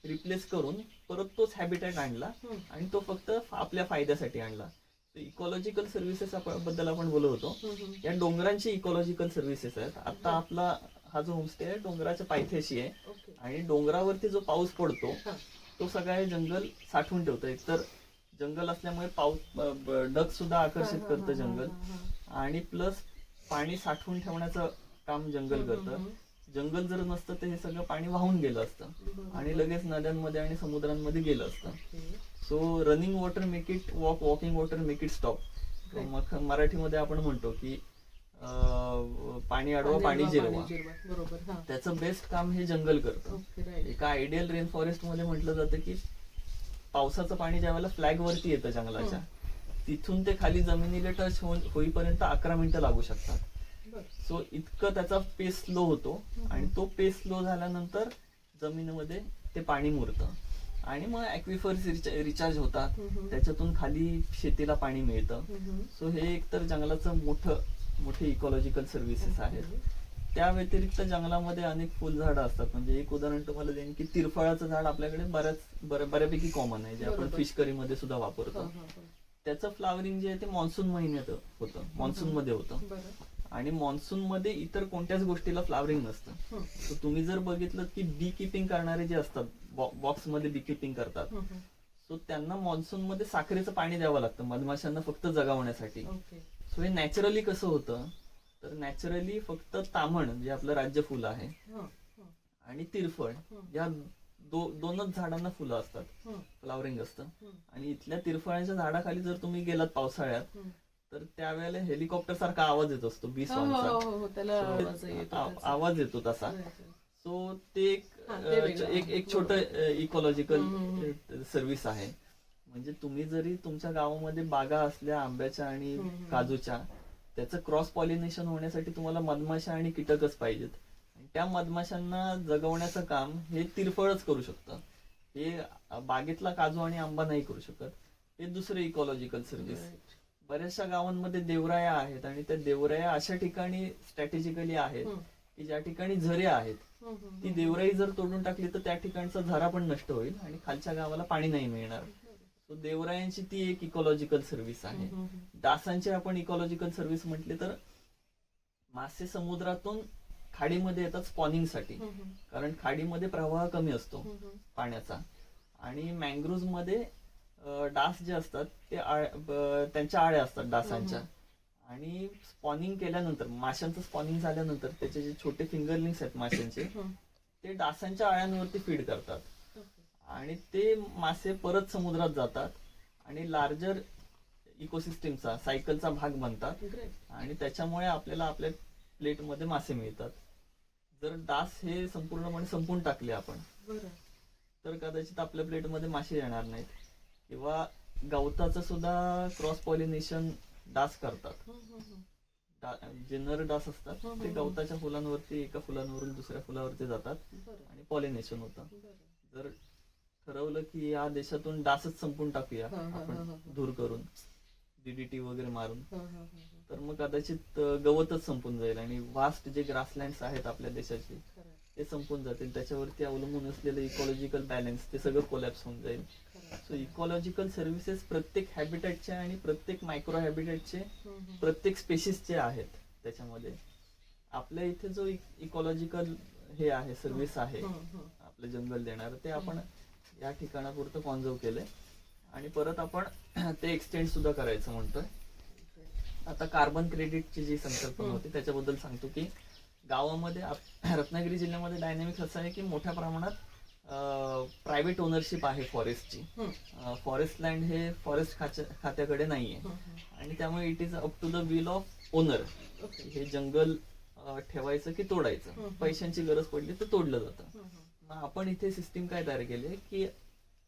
रिप्लेस करून परत तोच हॅबिटॅट आणला आणि तो फक्त आपल्या फायद्यासाठी आणला. इकॉलॉजिकल सर्व्हिसेस बद्दल आपण बोलत होतो. या डोंगरांची इकॉलॉजिकल सर्व्हिसेस आहेत. आता आपला हा जो होमस्टे आहे डोंगराच्या पायथ्याशी आहे आणि डोंगरावरती जो पाऊस पडतो तो सगळा जंगल साठवून ठेवतं. एकतर जंगल असल्यामुळे पाऊस ढग सुद्धा आकर्षित करतं जंगल, आणि प्लस पाणी साठवून ठेवण्याचं काम जंगल करतं. जंगल जर नसतं तर हे सगळं पाणी वाहून गेलं असतं आणि लगेच नद्यांमध्ये आणि समुद्रांमध्ये गेलं असतं. So running water make it walk, walking water make it stop. मराठीमध्ये आपण म्हणतो की पाणी अडवा पाणी जिरवा. त्याचं बेस्ट काम हे जंगल करतं. एका आयडियल रेन फॉरेस्ट मध्ये म्हटलं जातं की पावसाचं पाणी ज्या वेळेला फ्लॅग वरती येतं जंगलाच्या, तिथून ते खाली जमिनीला टच होईपर्यंत 11 मिनिटं लागू शकतात. सो इतकं त्याचा पेस स्लो होतो आणि तो पेस स्लो झाल्यानंतर जमिनीमध्ये ते पाणी मुरतं आणि मग ॲक्विफर्स रिचार्ज होतात, त्याच्यातून खाली शेतीला पाणी मिळतं. सो हे एकतर जंगलाचं मोठे इकॉलॉजिकल सर्व्हिसेस आहेत. त्या व्यतिरिक्त जंगलामध्ये अनेक फुलझाडं असतात. म्हणजे एक उदाहरण तुम्हाला देईन की तिरफळाचं झाड आपल्याकडे बऱ्यापैकी कॉमन आहे, जे आपण फिश करी मध्ये सुद्धा वापरतो. त्याचं फ्लावरिंग जे आहे ते मान्सून महिन्यात होतं, मान्सून मध्ये होतं. आणि मान्सून मध्ये इतर कोणत्याच गोष्टीला फ्लावरिंग नसतं. तर तुम्ही जर बघितलं की बी किपिंग करणारे जे असतात, बॉक्स मध्ये बी किपिंग करतात, सो त्यांना मान्सून मध्ये साखरेचं पाणी द्यावं लागतं मधमाशांना फक्त जगावण्यासाठी. सो हे नॅचरली कसं होतं तर नॅचरली फक्त तामण जे आपलं राज्य फुल आहे आणि तिरफळ या दोनच झाडांना फुलं असतात, फ्लावरिंग असतं. आणि इथल्या तिरफळाच्या झाडाखाली जर तुम्ही गेलात पावसाळ्यात तर त्यावेळेला हेलिकॉप्टर सारखा आवाज येत असतो, बी सॉन्गचा आवाज येतो तसा. सो ते एक छोट इकॉलॉजिकल सर्व्हिस आहे. म्हणजे तुम्ही जरी तुमच्या गावामध्ये बागा असल्या आंब्याच्या आणि काजूच्या, त्याचं क्रॉस पॉलिनेशन होण्यासाठी तुम्हाला मधमाशा आणि कीटकच पाहिजेत. त्या मधमाशांना जगवण्याचं काम हे तिरफळच करू शकतं. हे बागेतला काजू आणि आंबा नाही करू शकत. हे दुसरे इकॉलॉजिकल सर्व्हिस. बऱ्याचशा गावांमध्ये देवराया आहेत आणि त्या देवराया अशा ठिकाणी स्ट्रॅटेजिकली आहेत की ज्या ठिकाणी झरे आहेत. ती देवराई जर तोडून टाकली तर त्या ठिकाणचा झरा पण नष्ट होईल आणि खालच्या गावाला पाणी नाही मिळणार. सो देवरायांची ती एक इकॉलॉजिकल सर्व्हिस आहे. डासांची आपण इकॉलॉजिकल सर्व्हिस म्हटली तर मासे समुद्रातून खाडीमध्ये येतात स्पॉनिंगसाठी, कारण खाडीमध्ये प्रवाह कमी असतो पाण्याचा. आणि मँग्रोव्ह मध्ये डास जे असतात ते त्यांच्या आळ्या असतात डासांच्या. आणि स्पॉनिंग केल्यानंतर, माशांचं स्पॉनिंग झाल्यानंतर त्याचे जे छोटे फिंगरलिंग्स आहेत माशांचे, ते डासांच्या आळ्यांवरती फीड करतात आणि ते मासे परत समुद्रात जातात आणि लार्जर इकोसिस्टीमचा सायकलचा भाग बनतात आणि त्याच्यामुळे आपल्याला आपल्या प्लेटमध्ये मासे मिळतात. जर डास हे संपूर्णपणे संपून टाकले आपण तर कदाचित आपल्या प्लेटमध्ये मासे येणार नाहीत. किंवा गवताचं सुद्धा क्रॉस पॉलिनेशन डास करतात. जे नर डास असतात ते गवताच्या फुलांवरती, एका फुलांवरून दुसऱ्या फुलावरती जातात आणि पॉलिनेशन होतं. जर ठरवलं की या देशातून डासच संपून टाकूया आपण दूर करून, DDT वगैरे मारून, तर मग कदाचित गवतच संपून जाईल आणि वास्ट जे ग्रासलँड्स आहेत आपल्या देशाचे ते संपून जातील. त्याच्यावरती अवलंबून असलेलं इकॉलॉजिकल बॅलन्स ते सगळं कोलॅप्स होऊन जाईल. सो इकॉलॉजिकल सर्व्हिसेस प्रत्येक हॅबिटॅटचे आणि प्रत्येक मायक्रो हॅबिटॅटचे, प्रत्येक स्पेसिसचे आहेत. त्याच्यामध्ये आपल्या इथे जो इकॉलॉजिकल हे आहे, सर्व्हिस आहे आपलं जंगल देणार, ते आपण या ठिकाणापुरतं कॉन्झर्व केलंय आणि परत आपण ते एक्सटेंड सुद्धा करायचं म्हणतोय. आता कार्बन क्रेडिटची जी संकल्पना होती त्याच्याबद्दल सांगतो की गावामध्ये रत्नागिरी जिल्ह्यामध्ये डायनॅमिक्स असं आहे की मोठ्या प्रमाणात प्रायव्हेट ओनरशिप आहे फॉरेस्टची. फॉरेस्ट लँड हे फॉरेस्ट खात्याकडे नाहीये आणि त्यामुळे it is up to the will of owner. हे जंगल ठेवायचं की तोडायचं, पैशांची गरज पडली तर तोडलं जातं. मग आपण इथे सिस्टीम काय तयार केली आहे की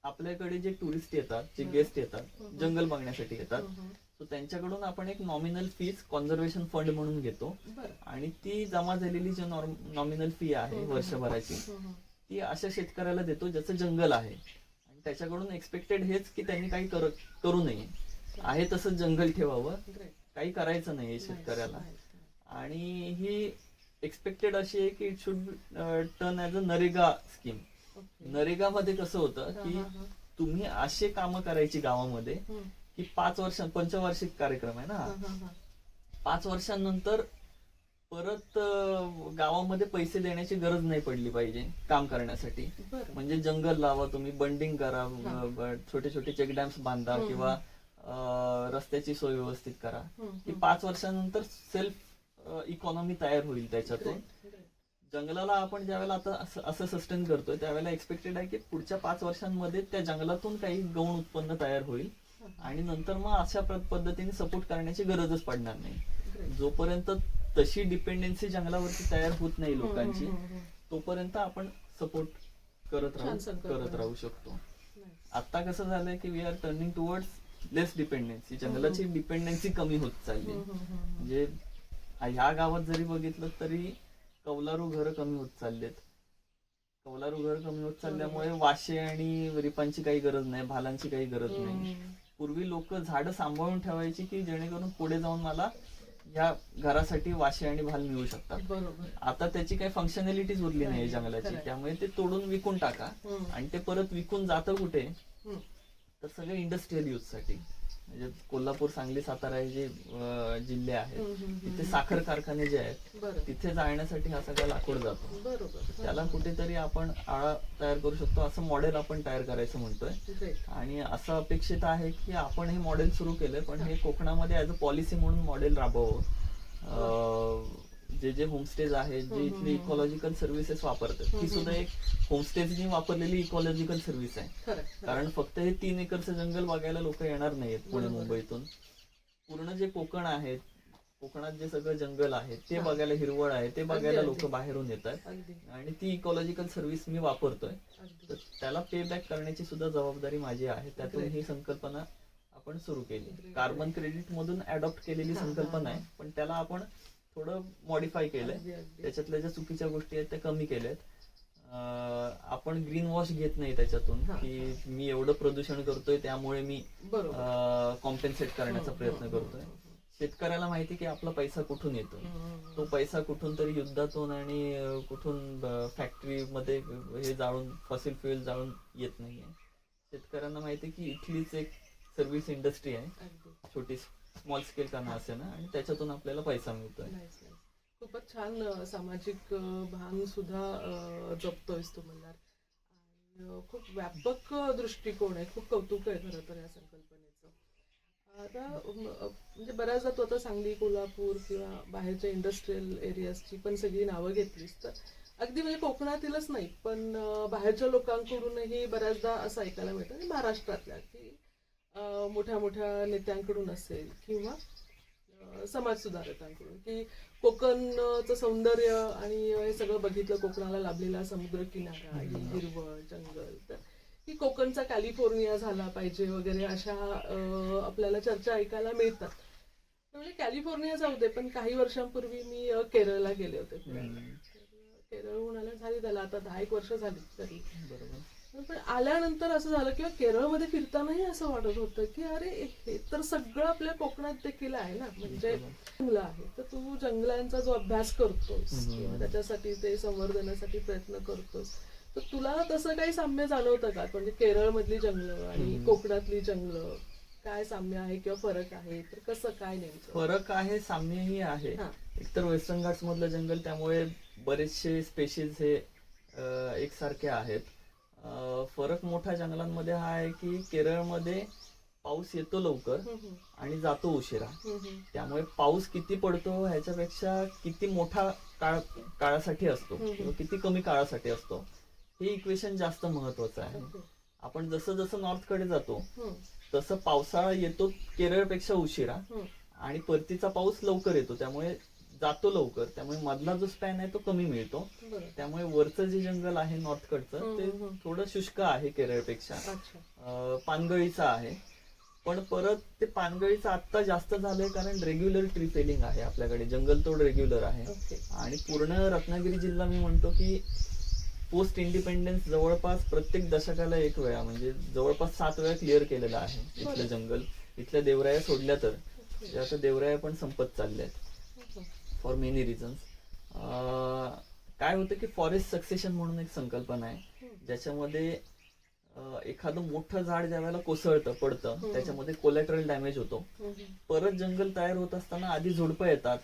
आपल्याकडे जे टुरिस्ट येतात, जे गेस्ट येतात, जंगल बघण्यासाठी येतात, सो त्यांच्याकडून आपण एक नॉमिनल फीज कॉन्झर्वेशन फंड म्हणून घेतो आणि ती जमा झालेली जी नॉमिनल फी आहे वर्षभराची, ती अशा शेतकऱ्याला देतो ज्याचं जंगल आहे आणि त्याच्याकडून एक्सपेक्टेड हेच की त्यांनी काही करू नये, आहे तसंच जंगल ठेवावं, काही करायचं नाही शेतकऱ्याला. आणि ही एक्सपेक्टेड अशी आहे की it should turn as a NREGA scheme. NREGA मध्ये कसं होतं की तुम्ही असे कामं करायची गावामध्ये की 5 वर्ष, पंचवार्षिक कार्यक्रम आहे ना, 5 वर्षांनंतर परत गावामध्ये पैसे देण्याची गरज नाही पडली पाहिजे काम करण्यासाठी. म्हणजे जंगल लावा, तुम्ही बंडिंग करा, छोटे छोटे चेक डॅम्स बांधा किंवा रस्त्याची सोय व्यवस्थित करा, की 5 वर्षांनंतर सेल्फ इकॉनॉमी तयार होईल त्याच्यातून. जंगलाला आपण ज्यावेळेला आता असं सस्टेन करतोय त्यावेळेला एक्सपेक्टेड आहे की पुढच्या 5 वर्षांमध्ये त्या जंगलातून काही गौण उत्पन्न तयार होईल आणि नंतर मग अशा पद्धतीने सपोर्ट करण्याची गरजच पडणार नाही. जोपर्यंत तशी डिपेंडन्सी जंगलावरती तयार होत नाही लोकांची, तोपर्यंत आपण सपोर्ट करत राहू शकतो. आता कसं झालंय की we are turning towards less dependency. जंगलाची डिपेंडन्सी कमी होत चालली. म्हणजे ह्या गावात जरी बघितलं तरी कौलारू घरं कमी होत चाललेत. कौलारू घर कमी होत चालल्यामुळे वाशे आणि रिपांची काही गरज नाही, भालांची काही गरज नाही. पूर्वी लोक झाडं सांभाळून ठेवायची की जेणेकरून पुढे जाऊन मला या घरासाठी वाशे आणि भाल मिळू शकतात. आता त्याची काही फंक्शनॅलिटीज उरली नाही जंगलाची, त्यामुळे ते तोडून विकून टाका आणि ते परत विकून जातं कुठे, तर सगळे इंडस्ट्रियल यूज साठी. म्हणजे कोल्हापूर, सांगली, सातारा हे जे जिल्हे आहेत तिथे साखर कारखाने जे आहेत तिथे जाळण्यासाठी हा सगळा लाकूड जातो. त्याला कुठेतरी आपण आळा तयार करू शकतो, असं मॉडेल आपण तयार करायचं म्हणतोय. आणि असं अपेक्षित आहे की आपण हे मॉडेल सुरू केलंय, पण हे कोकणामध्ये ऍज अ पॉलिसी म्हणून मॉडेल राबवावं. जे होमस्टेज आहेत, जे इथली इकॉलॉजिकल सर्व्हिसेस वापरतात, ही सुद्धा एक होमस्टेजनी वापरलेली इकॉलॉजिकल सर्व्हिस आहे. कारण फक्त हे 3 एकरचं जंगल बघायला लोक येणार नाहीत पुणे मुंबईतून. पूर्ण जे कोकण आहे, कोकणात जे सगळं जंगल आहे ते बघायला, हिरवळ आहे ते बघायला लोक बाहेरून येतात आणि ती इकॉलॉजिकल सर्व्हिस मी वापरतोय. तर त्याला पे बॅक करण्याची सुद्धा जबाबदारी माझी आहे. त्यातून ही संकल्पना आपण सुरू केली. कार्बन क्रेडिट मधून अडॉप्ट केलेली संकल्पना आहे, पण त्याला आपण थोडं मॉडिफाय केलंय. त्याच्यातल्या ज्या चुकीच्या गोष्टी आहेत त्या कमी केल्यात. आपण ग्रीन वॉश घेत नाही त्याच्यातून की मी एवढं प्रदूषण करतोय त्यामुळे मी कॉम्पेन्सेट करण्याचा प्रयत्न करतोय. शेतकऱ्याला माहिती की आपला पैसा कुठून येतो, तो पैसा कुठून तरी युद्धातून आणि कुठून फॅक्टरी मध्ये हे जाळून, फॉसिल फ्युएल जाळून येत नाहीये. शेतकऱ्यांना माहिती की इथलीच एक सर्व्हिस इंडस्ट्री आहे, छोटी स्मॉल स्केल का असे ना, आणि त्याच्यातून आपल्याला पैसा मिळतोय. खूपच छान सामाजिक भान सुद्धा जपतोयस तू म्हणणार. खूप व्यापक दृष्टिकोन आहे, खूप कौतुक आहे खरं तर या संकल्पनेचं. आता म्हणजे बऱ्याचदा तू आता सांगली, कोल्हापूर किंवा बाहेरच्या इंडस्ट्रियल एरियाजची पण सगळी नावं घेतलीस तर अगदी म्हणजे कोकणातीलच नाही पण बाहेरच्या लोकांकडूनही बऱ्याचदा असं ऐकायला मिळतं आणि महाराष्ट्रातल्या की मोठ्या मोठ्या नेत्यांकडून असेल किंवा समाजसुधारकांकडून की कोकणचं सौंदर्य आणि हे सगळं बघितलं, कोकणाला लाभलेला समुद्र किनारा, ही हिरवळ, जंगल, तर की कोकणचा कॅलिफोर्निया झाला पाहिजे वगैरे अशा आपल्याला चर्चा ऐकायला मिळतात. म्हणजे कॅलिफोर्निया जाऊ दे, पण काही वर्षांपूर्वी मी केरळला गेले होते फिरायला. तर केरळहून आल्या झाली त्याला आता 10 एक वर्ष झाली तरी. बरोबर. पण आल्यानंतर असं झालं किंवा केरळमध्ये फिरतानाही असं वाटत होतं की अरे हे तर सगळं आपल्या कोकणात देखील आहे ना, म्हणजे जंगल आहे. तर तू जंगलांचा जो अभ्यास करतोस किंवा त्याच्यासाठी ते संवर्धनासाठी प्रयत्न करतोस, तर तुला तसं काही साम्य जाणवतं का? म्हणजे केरळमधली जंगलं आणि कोकणातली जंगलं काय साम्य आहे किंवा फरक आहे, तर कसं काय नेमकं? फरक आहे, साम्यही आहे. हा. एकतर वेस्टर्न घाट्स मधलं जंगल, त्यामुळे बरेचसे स्पेशीज हे एकसारखे आहेत. फरक मोठा जंगलांमध्ये हा आहे की केरळमध्ये पाऊस येतो लवकर आणि जातो उशिरा. त्यामुळे पाऊस किती पडतो ह्याच्यापेक्षा किती मोठा काळासाठी असतो किंवा किती कमी काळासाठी असतो हे इक्वेशन जास्त महत्वाचं आहे. आपण जसं जसं नॉर्थ कडे जातो तसं पावसाळा येतो केरळपेक्षा उशिरा आणि परतीचा पाऊस लवकर येतो, त्यामुळे जातो लवकर, त्यामुळे मधला जो स्पॅन आहे तो कमी मिळतो. त्यामुळे वरचं जे जंगल आहे नॉर्थ कडचं ते थोडं शुष्क आहे केरळपेक्षा, पानगळीचं आहे. पण परत ते पानगळीचं आत्ता जास्त झालंय कारण रेग्युलर ट्री फेलिंग आहे आपल्याकडे, जंगलतोड रेग्युलर आहे. आणि पूर्ण रत्नागिरी जिल्हा मी म्हणतो की पोस्ट इंडिपेंडन्स जवळपास प्रत्येक दशकाला एक वेळा म्हणजे जवळपास 7 वेळा क्लिअर केलेलं आहे इथलं जंगल. इथल्या देवराया सोडल्या तर आता देवराया पण संपत चालल्यात फॉर मेनी रिझन्स. काय होतं की फॉरेस्ट सक्सेशन म्हणून एक संकल्पना आहे ज्याच्यामध्ये एखादं मोठं झाड ज्या वेळेला कोसळतं पडतं त्याच्यामध्ये कोलॅटरल डॅमेज होतो. परत जंगल तयार होत असताना आधी झुडपं येतात,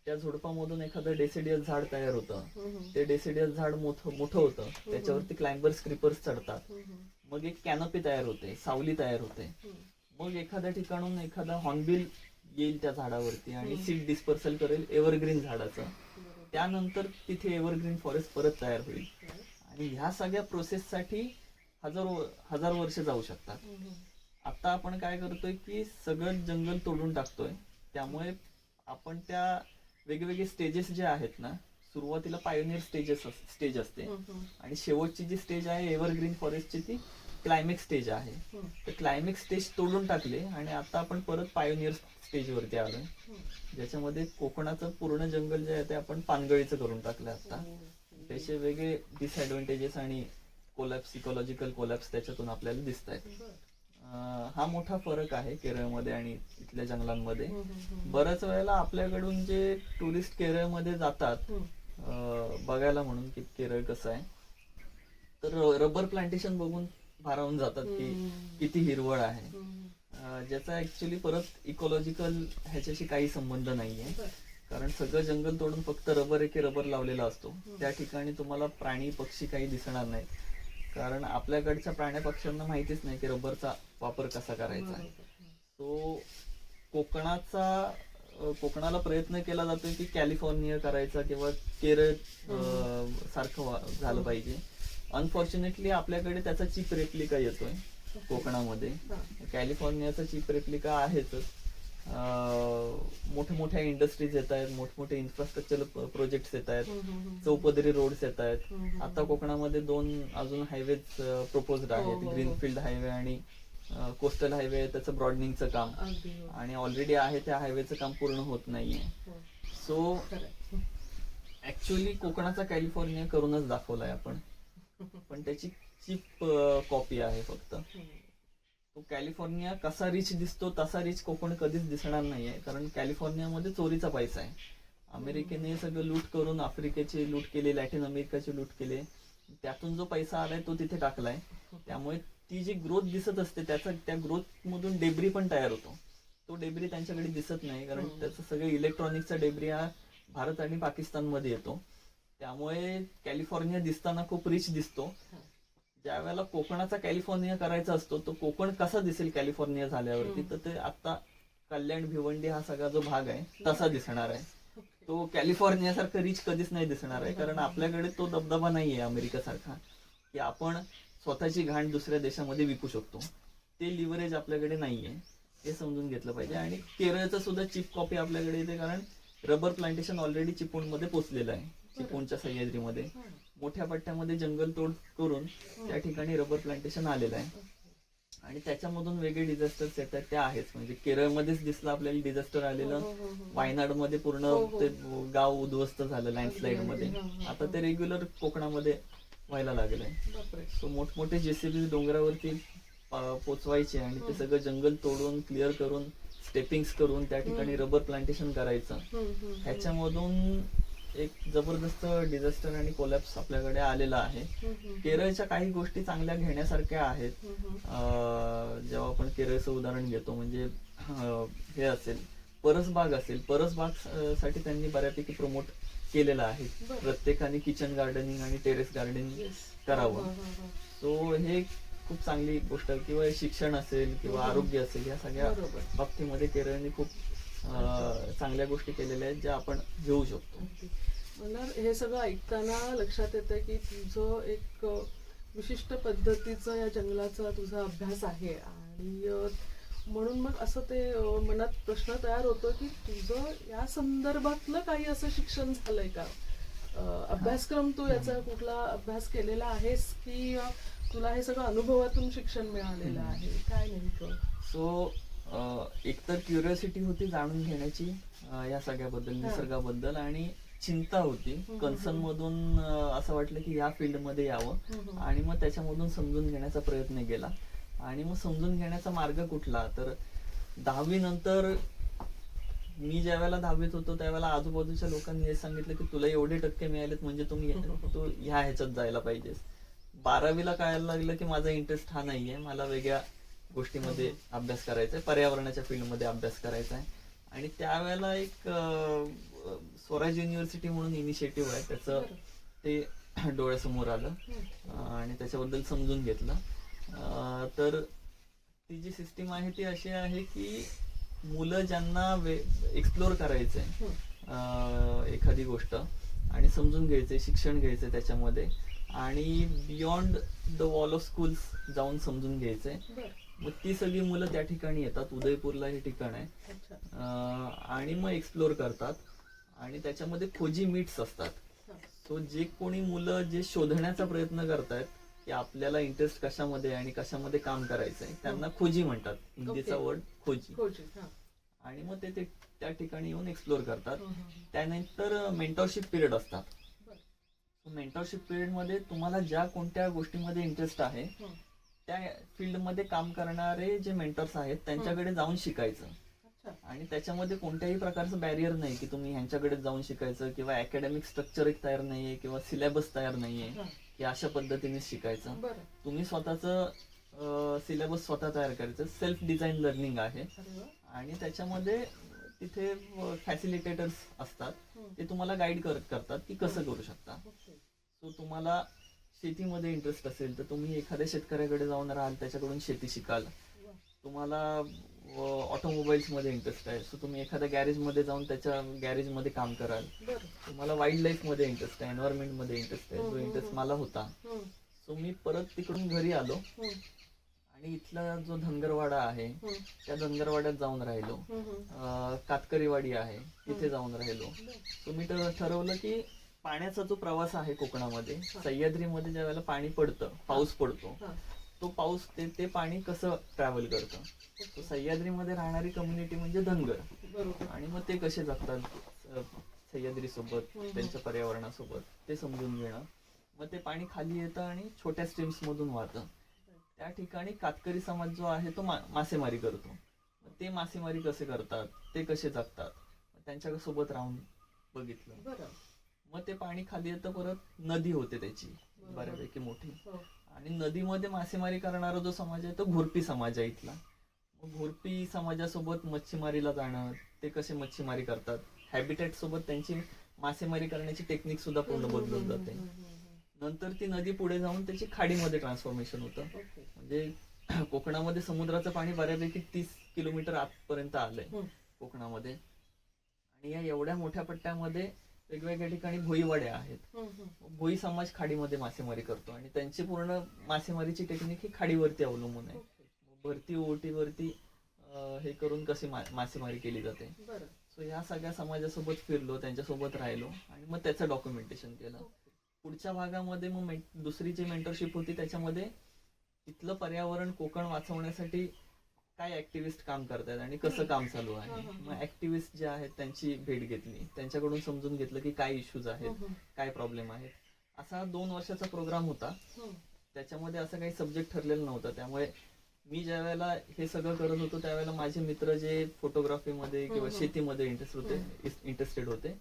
त्या झुडपामधून एखादं डेसिडियस झाड तयार होतं, ते डेसिडियस झाड मोठं होतं, त्याच्यावरती क्लाइंबर्स क्रीपर्स चढतात, मग एक कॅनोपी तयार होते, सावली तयार होते, मग एखाद्या ठिकाणून एखादा हॉर्नबिल येईल त्या झाडावरती आणि सीड डिस्पर्सल करेल एव्हरग्रीन झाडाचं, त्यानंतर तिथे एव्हरग्रीन फॉरेस्ट परत तयार होईल. आणि ह्या सगळ्या प्रोसेससाठी हजार वर्ष जाऊ शकतात. आता आपण काय करतोय की सगळं जंगल तोडून टाकतोय, त्यामुळे आपण त्या वेगवेगळे स्टेजेस जे आहेत ना, सुरुवातीला पायोनियर स्टेज असते आणि शेवटची जी स्टेज आहे एव्हरग्रीन फॉरेस्टची ती क्लायमॅक्स स्टेज आहे. तर क्लायमॅक्स स्टेज तोडून टाकले आणि आता आपण परत पायोनियर स्टेज वरती आलोय, ज्याच्यामध्ये कोकणाचं पूर्ण जंगल जे आहे ते आपण पानगळीचं करून टाकलं. आता त्याचे वेगळे डिसएडव्हान्टेजेस आणि कोलॅप्स, इकॉलॉजिकल कोलॅप्स त्याच्यातून आपल्याला दिसत आहेत. हा मोठा फरक आहे केरळमध्ये आणि इथल्या जंगलांमध्ये. बऱ्याच वेळेला आपल्याकडून जे टुरिस्ट केरळमध्ये जातात बघायला म्हणून की केरळ कसं आहे, तर रबर प्लांटेशन बघून भारावून जातात की किती हिरवळ आहे, ज्याचा ऍक्च्युली परत इकॉलॉजिकल ह्याच्याशी काही संबंध नाहीये. कारण सगळं जंगल तोडून फक्त रबर एके रबर लावलेला असतो, त्या ठिकाणी तुम्हाला प्राणी पक्षी काही दिसणार नाहीत, कारण आपल्याकडच्या प्राण्या पक्ष्यांना माहितीच नाही की रबरचा वापर कसा करायचा. तो कोकणाला प्रयत्न केला जातोय की कॅलिफोर्निया करायचा किंवा केरळ सारखं झालं पाहिजे. अनफॉर्च्युनेटली आपल्याकडे त्याचा चीप रेप्लिका येतोय कोकणामध्ये. कॅलिफोर्नियाचा चीप रेप्लिका आहेच. मोठ्या इंडस्ट्रीज येत आहेत, मोठमोठे इन्फ्रास्ट्रक्चर प्रोजेक्ट्स येत आहेत, चौपदरी रोड्स येत आहेत. आता कोकणामध्ये 2 अजून हायवेज प्रोपोज्ड आहेत, ग्रीनफील्ड हायवे आणि कोस्टल हायवे, त्याचं ब्रॉडनिंगचं काम, आणि ऑलरेडी आहे त्या हायवेचं काम पूर्ण होत नाहीये. सो ऍक्च्युअली कोकणाचा कॅलिफोर्निया करूनच दाखवलाय आपण, पण त्याची चीप कॉपी आहे फक्त. तो कॅलिफोर्निया कसा रिच दिसतो तसा रिच कोकण कधीच दिसणार नाहीये, कारण कॅलिफोर्नियामध्ये चोरीचा पैसा आहे. अमेरिकेने सगळं लूट करून आफ्रिकेची लूट केली, लॅटिन अमेरिकाची लूट केली, त्यातून जो पैसा आलाय तो तिथे टाकलाय. त्यामुळे ती जी ग्रोथ दिसत असते त्या ग्रोथ मधून डेब्री पण तयार होतो. तो डेब्री त्यांच्याकडे दिसत नाही, कारण त्याचं सगळं इलेक्ट्रॉनिकचा डेब्री हा भारत आणि पाकिस्तान मध्ये येतो. त्यामुळे कॅलिफोर्निया दिसताना खूप रिच दिसतो, ज्या वेळेला कोकणाचा कॅलिफोर्निया करायचा असतो तो कोकण कसा दिसेल कॅलिफोर्निया झाल्यावरती, तर ते आता कल्याण भिवंडी हा सगळा जो भाग आहे तसा दिसणार आहे. तो कॅलिफोर्निया सारखं रिच कधीच नाही दिसणार आहे, कारण आपल्याकडे तो दबदबा नाहीये अमेरिकेसारखा की आपण स्वतःची घाण दुसऱ्या देशामध्ये विकू शकतो. ते लिव्हरेज आपल्याकडे नाहीये, हे समजून घेतलं पाहिजे. आणि केरळचं सुद्धा चिप कॉपी आपल्याकडे येते, कारण रबर प्लांटेशन ऑलरेडी चिपळूणमध्ये पोहोचलेलं आहे. चिपळूणच्या सह्याद्रीमध्ये मोठ्या पट्ट्यामध्ये जंगल तोड करून त्या ठिकाणी रबर प्लांटेशन आलेलं आहे. आणि त्याच्यामधून वेगळे डिझास्टर्स येतात, त्या आहेच. म्हणजे केरळमध्येच दिसलं आपल्याला डिझास्टर आलेलं, वायनाडमध्ये पूर्ण ते गाव उद्ध्वस्त झालं लँडस्लाइड मध्ये. आता ते रेग्युलर कोकणामध्ये व्हायला लागलंय. सो मोठमोठे जेसीबी डोंगरावरती पोचवायचे आणि ते सगळं जंगल तोडून क्लिअर करून स्टेपिंग्स करून त्या ठिकाणी रबर प्लांटेशन करायचं. ह्याच्यामधून एक जबरदस्त डिझास्टर आणि कोलॅप्स आपल्याकडे आलेला आहे. केरळच्या काही गोष्टी चांगल्या घेण्यासारख्या आहेत. जेव्हा आपण केरळचं उदाहरण घेतो, म्हणजे हे असेल परसबाग असेल, परसबाग साठी त्यांनी बऱ्यापैकी प्रमोट केलेलं आहे. प्रत्येकाने किचन गार्डनिंग आणि टेरेस गार्डनिंग करावं. सो हे खूप चांगली गोष्ट, किंवा शिक्षण असेल किंवा आरोग्य असेल, या सगळ्या बाबतीमध्ये केरळने खूप चांगल्या गोष्टी केलेल्या आहेत ज्या आपण घेऊ शकतो. मला हे सगळं ऐकताना लक्षात येतं की तुझं एक विशिष्ट पद्धतीचं या जंगलाचा तुझा अभ्यास आहे. आणि म्हणून मग असं ते मनात प्रश्न तयार होतो की तुझं या संदर्भातलं काही असं शिक्षण झालंय का? अभ्यासक्रम तू याचा कुठला अभ्यास केलेला आहेस की तुला हे सगळं अनुभवातून शिक्षण मिळालेलं आहे? काय नेमकं? सो एकतर क्युरिओसिटी होती जाणून घेण्याची या सगळ्याबद्दल, निसर्गाबद्दल, आणि चिंता होती. कन्सर्न मधून असं वाटलं की या फील्ड मध्ये यावं, आणि मग त्याच्यामधून समजून घेण्याचा प्रयत्न केला. आणि मग समजून घेण्याचा मार्ग कुठला, तर 10वी नंतर मी ज्या वेळेला 10वीत होतो त्यावेळेला आजूबाजूच्या लोकांनी हे सांगितलं की तुला एवढे टक्के मिळालेत म्हणजे तू ह्या ह्याच्यात जायला पाहिजेस. 12वीला कळायला लागलं की माझा इंटरेस्ट हा नाहीये, मला वेगळ्या गोष्टीमध्ये अभ्यास करायचा आहे, पर्यावरणाच्या फील्डमध्ये अभ्यास करायचा आहे. आणि त्यावेळेला एक स्वराज युनिव्हर्सिटी म्हणून इनिशिएटिव्ह आहे, त्याचं ते डोळ्यासमोर आलं आणि त्याच्याबद्दल समजून घेतलं. तर ती जी सिस्टीम आहे ती अशी आहे की मुलं ज्यांना एक्सप्लोर करायचंय एखादी गोष्ट आणि समजून घ्यायचंय, शिक्षण घ्यायचंय त्याच्यामध्ये, आणि beyond the wall of schools जाऊन समजून घ्यायचंय, मग ती सगळी मुलं त्या ठिकाणी येतात. उदयपूरला हे ठिकाण आहे. आणि मग एक्सप्लोर करतात. आणि त्याच्यामध्ये खोजी मीट्स असतात. सो जे कोणी मुलं जे शोधण्याचा प्रयत्न करतायत की आपल्याला इंटरेस्ट कशामध्ये आणि कशामध्ये काम करायचंय, त्यांना खोजी म्हणतात. हिंदीचा वर्ड खोजी. आणि मग ते त्या ठिकाणी येऊन एक्सप्लोर करतात. त्यानंतर मेंटरशिप पिरियड असतात. मेंटरशिप पिरियड मध्ये तुम्हाला ज्या कोणत्या गोष्टीमध्ये इंटरेस्ट आहे त्या फील्डमध्ये काम करणारे जे मेंटर्स आहेत त्यांच्याकडे जाऊन शिकायचं. आणि त्याच्यामध्ये कोणत्याही प्रकारचं बॅरियर नाही की तुम्ही ह्यांच्याकडे जाऊन शिकायचं, किंवा अकॅडमिक स्ट्रक्चर एक तयार नाहीये, किंवा सिलेबस तयार नाहीये की अशा पद्धतीने शिकायचं. तुम्ही स्वतःचं सिलेबस स्वतः तयार करायचं. सेल्फ डिझाईन लर्निंग आहे. आणि त्याच्यामध्ये तिथे फॅसिलिटेटर्स असतात, ते तुम्हाला गाईड करतात की कसं करू शकता. सो तुम्हाला शेतीमध्ये इंटरेस्ट असेल तर तुम्ही एखाद्या शेतकऱ्याकडे जाऊन राहाल, त्याच्याकडून शेती शिकाल. तुम्हाला ऑटोमोबाईल्स मध्ये इंटरेस्ट आहे, सो तुम्ही एखाद्या गॅरेज मध्ये जाऊन त्याच्या गॅरेज मध्ये काम कराल. तुम्हाला वाईल्ड लाईफ मध्ये इंटरेस्ट आहे, एन्व्हायरमेंट मध्ये इंटरेस्ट आहे, जो इंटरेस्ट मला होता. सो मी परत तिकडून घरी आलो आणि इथला जो धनगरवाडा आहे त्या धनगरवाड्यात जाऊन राहिलो. कातकरीवाडी आहे तिथे जाऊन राहिलो. सो मी ठरवलं की पाण्याचा जो प्रवास आहे कोकणामध्ये, सह्याद्रीमध्ये ज्या वेळेला पाणी पडतं, पाऊस पडतो, तो पाऊस ते पाणी कसं ट्रॅव्हल करतं. तो सह्याद्रीमध्ये राहणारी कम्युनिटी म्हणजे धनगर, आणि मग ते कसे जगतात सह्याद्री सोबत, त्यांच्या पर्यावरणासोबत, ते समजून घेणं. मग ते पाणी खाली येतं आणि छोट्या स्ट्रीम्स मधून वाहतं. त्या ठिकाणी कातकरी समाज जो आहे तो मासेमारी करतो. ते मासेमारी कसे करतात, ते कसे जगतात, त्यांच्या सोबत राहून बघितलं. मग ते पाणी खाली येतं, परत नदी होते त्याची बऱ्यापैकी मोठी. आणि नदीमध्ये मासेमारी करणारा जो समाज आहे तो घोरपी समाज आहे इथला. मग घोरपी समाजासोबत मच्छीमारीला जाणं, ते कसे मच्छीमारी करतात, हॅबिटेट सोबत त्यांची मासेमारी करण्याची टेक्निक सुद्धा पूर्ण बदलून जाते. नंतर ती नदी पुढे जाऊन त्याची खाडीमध्ये ट्रान्सफॉर्मेशन होतं. ओके. म्हणजे कोकणामध्ये समुद्राचं पाणी बऱ्यापैकी 30 किलोमीटर आतपर्यंत आलंय हम्म. कोकणामध्ये. आणि या एवढ्या मोठ्या पट्ट्यामध्ये वेगवेगळ्या ठिकाणी भोईवाड्या आहेत. हम्म, हम्म. भोई समाज खाडीमध्ये मासेमारी करतो आणि त्यांची पूर्ण मासेमारीची टेक्निक ही खाडीवरती अवलंबून आहे. ओके. भरती ओटीवरती हे करून कशी मासेमारी केली जाते. बरं. सो या सगळ्या समाजासोबत फिरलो, त्यांच्यासोबत राहिलो आणि मग त्याचं डॉक्युमेंटेशन केलं. ओके. पुढच्या भागामध्ये मग दुसरी जी मेंटरशिप होती त्याच्यामध्ये इथलं पर्यावरण कोकण वाचवण्यासाठी काय ऍक्टिव्हिस्ट काम करतायत आणि कसं काम चालू आहे. हा, हा, हा. मग ऍक्टिव्हिस्ट जे आहेत त्यांची भेट घेतली, त्यांच्याकडून समजून घेतलं की काय इश्यूज आहेत, हम्म, काय प्रॉब्लेम आहेत. असा 2 वर्षाचा प्रोग्राम होता. हम्म. त्याच्यामध्ये असं काही सब्जेक्ट ठरलेलं नव्हतं. त्यामुळे मी ज्या वेळेला हे सगळं करत होतो त्यावेळेला माझे मित्र जे फोटोग्राफीमध्ये किंवा हम्म. शेतीमध्ये इंटरेस्टेड होते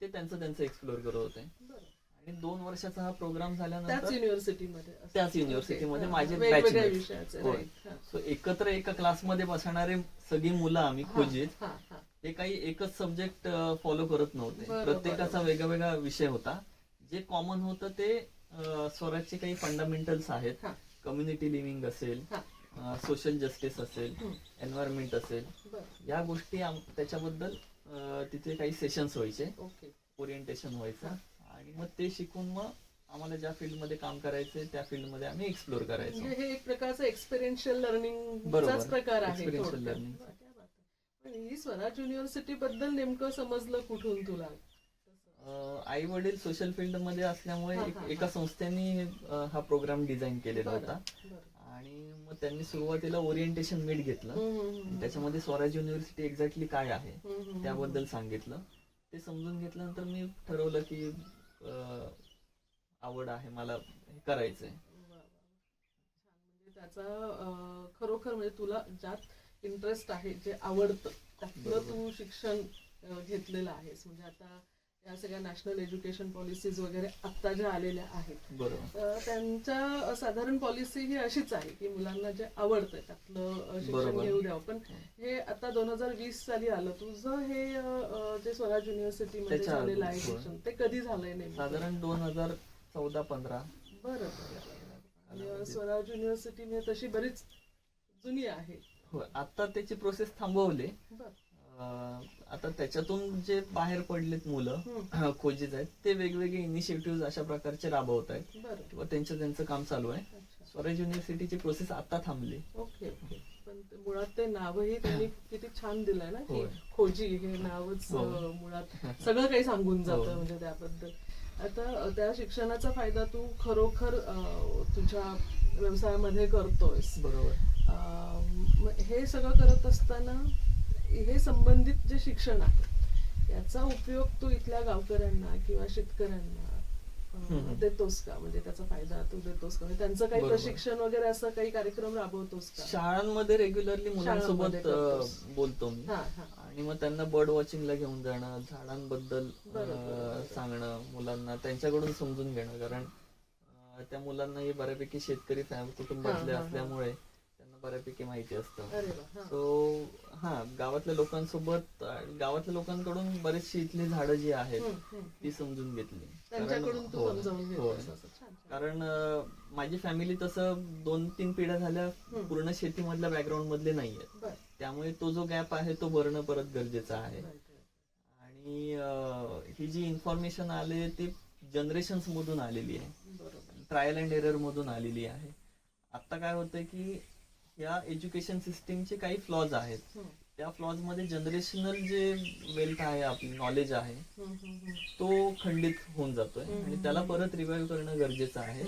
ते त्यांचं एक्सप्लोअर करत होते. बरं. आणि 2 वर्षाचा हा प्रोग्राम त्याच झाल्यानंतर युनिव्हर्सिटीमध्ये असं. त्याच युनिव्हर्सिटीमध्ये ओके. माझे हा, वेगवेगळ्या batchmates. विषयाचे. होय. right. हा. सो एकत्र एका क्लासमध्ये बसणारे सगळी मुलं आम्ही खोजीत. हा, हा. हे काही एकच सब्जेक्ट फॉलो करत नव्हते. बरोबर. प्रत्येकाचा वेगळा विषय होता. जे कॉमन होतं ते स्वराजचे काही फंडामेंटल्स आहेत. हा. कम्युनिटी लिव्हिंग असेल, हा. सोशल जस्टिस असेल, हम्म. एन्व्हायरमेंट असेल, बरं. या गोष्टी त्याच्याबद्दल तिथे काही सेशन्स व्हायचे, ओके. ओरिएंटेशन व्हायचं. हा. आणि मग ते शिकून मग आम्हाला ज्या फील्डमध्ये काम करायचंय त्या फील्डमध्ये आम्ही एक्सप्लोर करायचो. म्हणजे हे एक प्रकारचं एक्सपिरियन्शियल लर्निंगचाच बरोबर. प्रकार आहे. Experiential थोडक्यात. learning. वा, क्या बात आहे. पण ही स्वराज युनिव्हर्सिटी बद्दल नेमकं समजलं कुठून तुला? आई वडील सोशल फील्ड मध्ये असल्यामुळे हा, हा, एका संस्थेने हा प्रोग्राम डिझाईन केलेला बरं, होता. बरं. आणि मग त्यांनी सुरुवातीला ओरिएंटेशन मीट घेतलं. हम्म, हम्म, हम्म. त्याच्यामध्ये स्वराज युनिव्हर्सिटी एक्झॅक्टली काय आहे हम्म, हम्म, त्याबद्दल सांगितलं. ते समजून घेतल्यानंतर मी ठरवलं की आवड आहे मला हे करायचंय. वा, वा. छान. म्हणजे त्याचा खरोखर म्हणजे तुला ज्यात इंटरेस्ट आहे, जे आवडतं त्यातलं बरोबर. तू शिक्षण घेतलेलं आहेस. म्हणजे आता या सगळ्या नॅशनल एज्युकेशन पॉलिसीज वगैरे आत्ता ज्या आलेल्या आहेत बरोबर. त्यांच्या साधारण पॉलिसी ही अशीच आहे की मुलांना जे आवडतंय त्यातलं शिक्षण बरोबर. घेऊ द्यावं. पण हे आता 2020 साली आलं. तुझं हे जे स्वराज युनिव्हर्सिटीमध्ये त्याच्या झालेलं आहे आधी, होय. शिक्षण, ते कधी झालंय नेमकं? साधारण 2014-15. बरं. आणि स्वराज युनिव्हर्सिटी म्हणजे तशी बरीच जुनी आहे. हो, आता त्याची प्रोसेस थांबवली. बरं. आता त्याच्यातून जे बाहेर पडलेत मुलं खोजीत आहेत ते वेगवेगळे इनिशिएटिव्ह अशा प्रकारचे राबवत आहेत बरं. किंवा त्यांचं काम चालू आहे. अच्छा. स्वराज युनिव्हर्सिटीची प्रोसेस आता थांबली. ओके. ओके. पण मुळात ते नावही त्यांनी किती छान दिलंय ना की होय. खोजी हे नावच हो. मुळात सगळं काही सांगून जातं. हो. म्हणजे त्याबद्दल आता त्या शिक्षणाचा फायदा तू खरोखर तुझ्या व्यवसायामध्ये करतोयस. बरोबर. मग हे सगळं करत असताना हे संबंधित जे शिक्षण आहे याचा उपयोग तू इथल्या गावकऱ्यांना किंवा शेतकऱ्यांना देतोस का? म्हणजे त्याचा फायदा तू देतोस का? म्हणजे त्यांचं काही बरोबर. प्रशिक्षण वगैरे असं काही कार्यक्रम राबवतोस का? शाळांमध्ये रेग्युलरली मुलांसोबत करतोस. बोलतो मी. हा, हा. आणि मग त्यांना बर्ड वॉचिंगला घेऊन जाणं, झाडांबद्दल बरोबर. सांगणं, मुलांना त्यांच्याकडून समजून घेणं. कारण त्या मुलांनाही बऱ्यापैकी शेतकरी कुटुंबातले हा, हा, हा. असल्यामुळे त्यांना बऱ्यापैकी माहिती असतं. अरे वा. हा. सो गावातल्या लोकांकडून बरेचशी इथली झाडं जी आहेत हम्म, हम्म. ती समजून घेतली. त्यांच्याकडून तू होय, समजावून होय. घेतोस असं. छान, छान. कारण माझी फॅमिली तसं 2-3 पिढ्या झाल्या पूर्ण शेतीमधल्या बॅकग्राऊंड मधले नाहीये. बरं. त्यामुळे तो जो गॅप आहे तो भरणं परत गरजेचं आहे. Right, right. आणि ही जी इन्फॉर्मेशन आली ती जनरेशन्स मधून आलेली आहे, बरोबर. ट्रायल अँड एरर मधून आलेली आहे. आता काय होतंय की या एज्युकेशन सिस्टीमचे काही फ्लॉज आहेत. हम्म, त्या फ्लॉज मध्ये जनरेशनल जे वेल्थ आहे, आपली नॉलेज आहे, हम्म, हम्म, तो खंडित होऊन जातोय आणि त्याला परत रिवाईव्ह करणं गरजेचं आहे.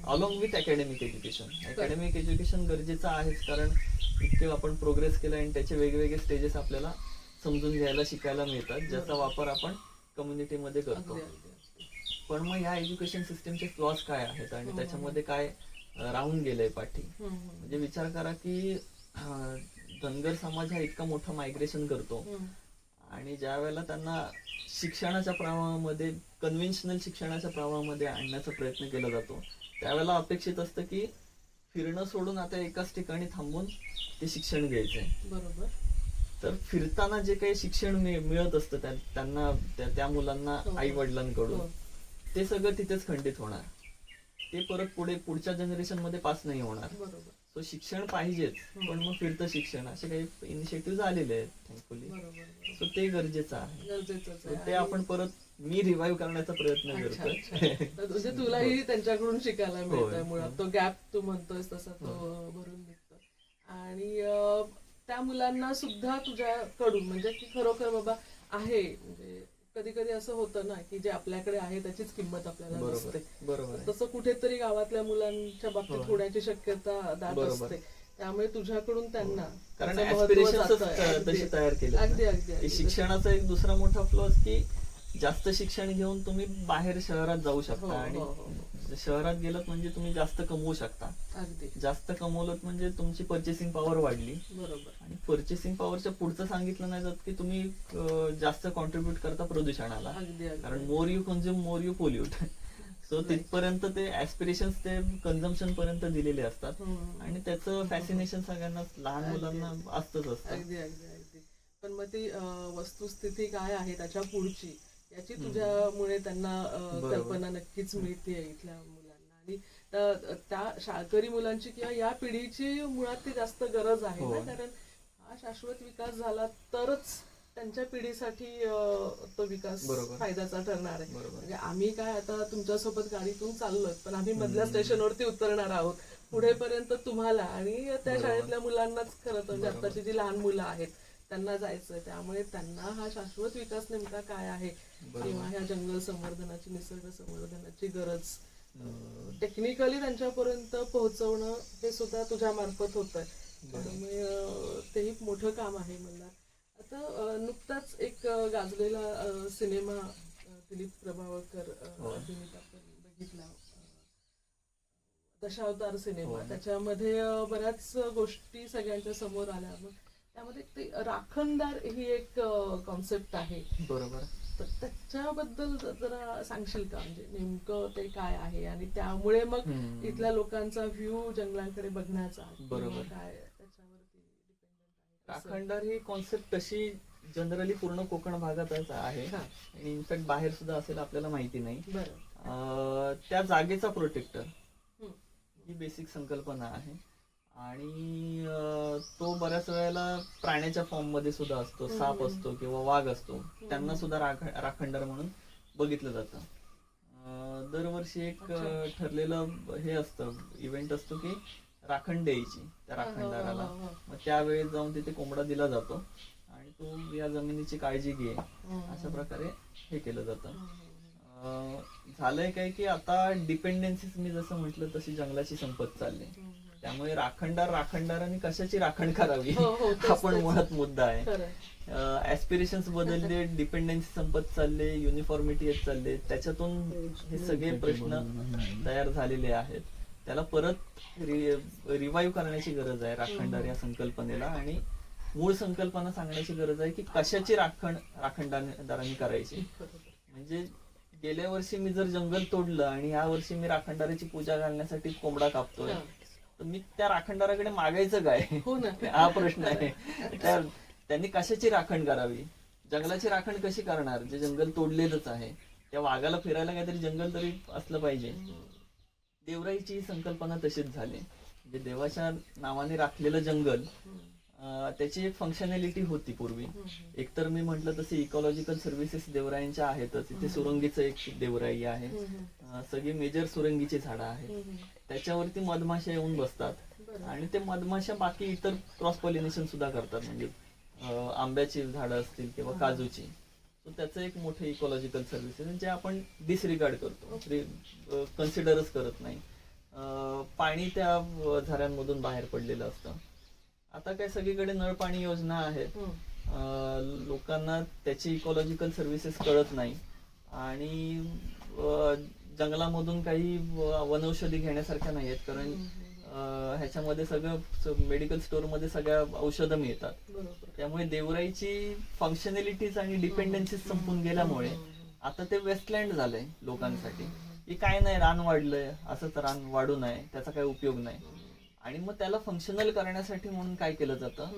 Along with academic education. Academic education गरजेचं आहेच, कारण इतके आपण प्रोग्रेस केला आणि त्याचे वेगवेगळे स्टेजेस आपल्याला समजून घ्यायला शिकायला मिळतात, ज्याचा वापर आपण कम्युनिटीमध्ये करतो. अगदी, अगदी. पण मग ह्या एज्युकेशन सिस्टीमचे फ्लॉज काय आहेत आणि त्याच्यामध्ये काय राहून गेलंय पाठी. म्हणजे विचार करा की धनगर समाज हा इतका मोठा मायग्रेशन करतो आणि ज्या वेळेला त्यांना शिक्षणाच्या प्रवाहामध्ये, कन्व्हेन्शनल शिक्षणाच्या प्रवाहामध्ये आणण्याचा प्रयत्न केला जातो, त्यावेळेला अपेक्षित असतं की फिरणं सोडून आता एकाच ठिकाणी थांबून ते शिक्षण घ्यायचंय. बरोबर. तर फिरताना जे काही शिक्षण मिळत असतं त्यांना, त्या मुलांना आई वडिलांकडून, ते सगळं तिथेच खंडित होणार. ते परत पुढच्या जनरेशन मध्ये पास नाही होणार. बरोबर सो शिक्षण पाहिजेच, पण मग फिरतं शिक्षण असे काही इनिशिएटिव्ह आलेले आहेत थँकफुली. बरोबर सो ते गरजेचं आहे. गरजेचंच So आहे. ते आपण परत मी रिवाईव्ह करण्याचा प्रयत्न अच्छा, करतोय. अच्छा. तर म्हणजे तुलाही त्यांच्याकडून शिकायला मिळतंय होय, मुळात. होय. तो गॅप तू म्हणतोयस तसा तो भरून निघतो. आणि त्या मुलांना सुद्धा तुझ्याकडून म्हणजे की खरोखर बाबा आहे म्हणजे कधी कधी असं होतं ना की जे आपल्याकडे आहे त्याचीच किंमत आपल्याला बरोबर नसते. बरोबर आहे. तसं कुठेतरी गावातल्या मुलांच्या बाबतीत होय. होण्याची शक्यता दाट बरोबर. असते. त्यामुळे तुझ्याकडून त्यांना कारण त्याचं महत्त्व ऍस्पिरेशन्स जातंय. अगदी तशी तयार केली. अगदी अगदी की अगदी. शिक्षणाचा एक दुसरा मोठा फ्लॉ की जास्त शिक्षण घेऊन तुम्ही बाहेर शहरात जाऊ हो, शकता, हो, आणि हो. शहरात गेलात म्हणजे तुम्ही जास्त कमवू शकता. अगदी जास्त कमवलं म्हणजे तुमची पर्चेसिंग पॉवर वाढली, बरोबर आणि पर्चेसिंग पॉवरच्या पुढचं सांगितलं नाही जात की तुम्ही जास्त कॉन्ट्रीब्युट करता प्रदूषणाला. अगदी कारण अगदी more you consume more you pollute. So तिथपर्यंत ते ऍस्पिरेशन्स ते कन्झम्पशन पर्यंत दिलेले असतात, हम्म. आणि त्याचं फॅसिनेशन सगळ्यांना लहान अगदी, मुलांना असतंच असतं. अगदी अगदी अगदी. पण मग ती वस्तुस्थिती काय आहे त्याच्या पुढची याची तुझ्यामुळे त्यांना बरोबर. कल्पना नक्कीच मिळते इथल्या मुलांना. आणि त्या शाळकरी मुलांची किंवा या पिढीची मुळात ती जास्त गरज आहे ना, हो. कारण हा शाश्वत विकास झाला तरच त्यांच्या पिढीसाठी तो विकास बरोबर. फायद्याचा ठरणार आहे. बरोबर. म्हणजे आम्ही काय आता तुमच्यासोबत गाडीतून चाललोय, पण आम्ही मधल्या स्टेशनवरती उतरणार आहोत. पुढेपर्यंत तुम्हाला आणि त्या बरोबर. शाळेतल्या मुलांनाच खरं तर म्हणजे बरोबर. आताची जी लहान मुलं आहेत त्यांना जायचंय. त्यामुळे त्यांना हा शाश्वत विकास नेमका काय आहे बरोबर. किंवा ह्या जंगल संवर्धनाची निसर्ग संवर्धनाची गरज टेक्निकली त्यांच्यापर्यंत पोहोचवणं हे सुद्धा तुझ्या मार्फत होत आहे. त्यामुळे ते एक मोठं काम आहे मला. आता नुकताच एक गाजलेला सिनेमा दिलीप प्रभावळकर अभिनीत आपण बघितला, दशावतार सिनेमा. हो. त्याच्यामध्ये बऱ्याच गोष्टी सगळ्यांच्या समोर आल्या. मग त्यामध्ये ते राखणदार ही एक कॉन्सेप्ट आहे. बरोबर. तर त्याच्याबद्दल जरा सांगशील का, म्हणजे नेमकं ते काय आहे आणि त्यामुळे मग इथल्या लोकांचा व्ह्यू जंगलांकडे बघण्याचा किंवा बरोबर. काय त्याच्यावरती डिपेंडंट आहे? राखणदार ही कॉन्सेप्ट तशी जनरली पूर्ण कोकण भागातच आहे, हा. आणि इनफॅक्ट बाहेर सुद्धा असेल आपल्याला माहिती नाही. बरं. त्या जागेचा प्रोटेक्टर हम्म. ही बेसिक संकल्पना आहे. आणि तो बऱ्याच वेळेला प्राण्याच्या फॉर्म मध्ये सुद्धा असतो, साप असतो किंवा वाघ असतो, त्यांना सुद्धा राखणदार म्हणून बघितलं जातं. दरवर्षी एक ठरलेलं हे असतं, इव्हेंट असतो की राखण द्यायची त्या राखणदाराला. मग त्यावेळेस जाऊन तिथे कोंबडा दिला जातो आणि तू या जमिनीची काळजी घे, अशा प्रकारे हे केलं जातं. झालंय काय की आता डिपेंडन्सीज मी जसं म्हटलं तशी जंगलाची संपत चालली. त्यामुळे राखणदारांनी कशाची राखण करावी हा पण मुळात मुद्दा आहे. ऍस्पिरेशन्स बदलले, डिपेंडन्सी संपत चालले, युनिफॉर्मिटी येत चालले, त्याच्यातून हे सगळे प्रश्न तयार झालेले आहेत. त्याला परत रिवाईव्ह करण्याची गरज आहे राखणदार या संकल्पनेला, आणि मूळ संकल्पना सांगण्याची गरज आहे की कशाची राखणदारांनी करायची. म्हणजे गेल्या वर्षी मी जर जंगल तोडलं आणि या वर्षी मी राखणदाराची पूजा घालण्यासाठी कोंबडा कापतोय, तर मी त्या राखणदाराकडे मागायचं काय हा प्रश्न आहे. त्यांनी कशाची राखण करावी, जंगलाची राखण कशी करणार जे जंगल तोडलेलंच आहे. त्या वाघाला फिरायला काहीतरी जंगल तरी असलं पाहिजे. देवराईची संकल्पना तशीच झाली. म्हणजे देवाच्या नावाने राखलेलं जंगल, त्याची एक फंक्शनॅलिटी होती पूर्वी. एकतर मी म्हटलं तसे इकॉलॉजिकल सर्व्हिसेस देवरायांच्या आहेतच. इथे सुरंगीचं एक देवराई आहे, सगळी मेजर सुरंगीची झाडं आहेत, त्याच्यावरती मधमाशा येऊन बसतात आणि ते मधमाशा बाकी इतर क्रॉस पॉलिनेशन सुद्धा करतात. म्हणजे आंब्याची झाडं असतील किंवा काजूची. तर त्याचं एक मोठं इकॉलॉजिकल सर्व्हिसेस जे आपण डिसरिगार्ड करतो, कन्सिडरच करत नाही. पाणी त्या झऱ्यांमधून बाहेर पडलेलं असतं. आता काय सगळीकडे नळ पाणी योजना आहेत, लोकांना त्याची इकॉलॉजिकल सर्व्हिसेस कळत नाही, आणि जंगलामधून काही वनौषधी घेण्यासारख्या नाही आहेत. कारण ह्याच्यामध्ये सगळं मेडिकल स्टोअर मध्ये सगळ्या औषधं मिळतात. त्यामुळे देवराईची फंक्शनॅलिटीज आणि डिपेंडन्सीज संपून गेल्यामुळे आता ते वेस्टलँड झालंय लोकांसाठी. की काय नाही, रान वाढलंय, असंच रान वाढू नये, त्याचा काही उपयोग नाही. आणि मग त्याला फंक्शनल करण्यासाठी म्हणून काय केलं जातं,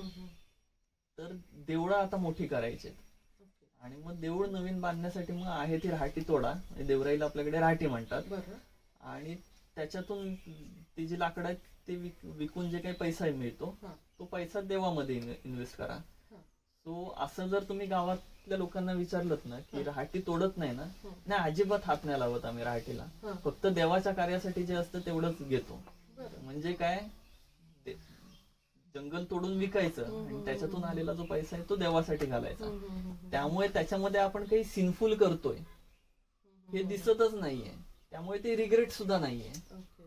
तर देवळं आता मोठी करायची, आणि मग देऊळ नवीन बांधण्यासाठी मग आहे ती राहाटी तोडा. देवराईला आपल्याकडे राहाटी म्हणतात, आणि त्याच्यातून ती जी लाकडं आहेत ते विकून जे काही पैसा मिळतो हा. तो पैसा देवामध्ये इन्व्हेस्ट करा. हा. सो असं जर तुम्ही गावातल्या लोकांना विचारलं ना की हा. रहाटी तोडत नाही ना, हा. नाही अजिबात हात नाही लावत आम्ही रहाटीला. हा. फक्त देवाच्या कार्यासाठी जे असतं तेवढंच घेतो. बरं. म्हणजे काय, जंगल तोडून विकायचं आणि त्याच्यातून आलेला जो पैसा आहे तो देवासाठी घालायचा. त्यामुळे त्याच्यामध्ये आपण काही सिनफुल करतोय हे दिसतच नाहीये, त्यामुळे ते रिग्रेट सुद्धा नाहीये. ओके.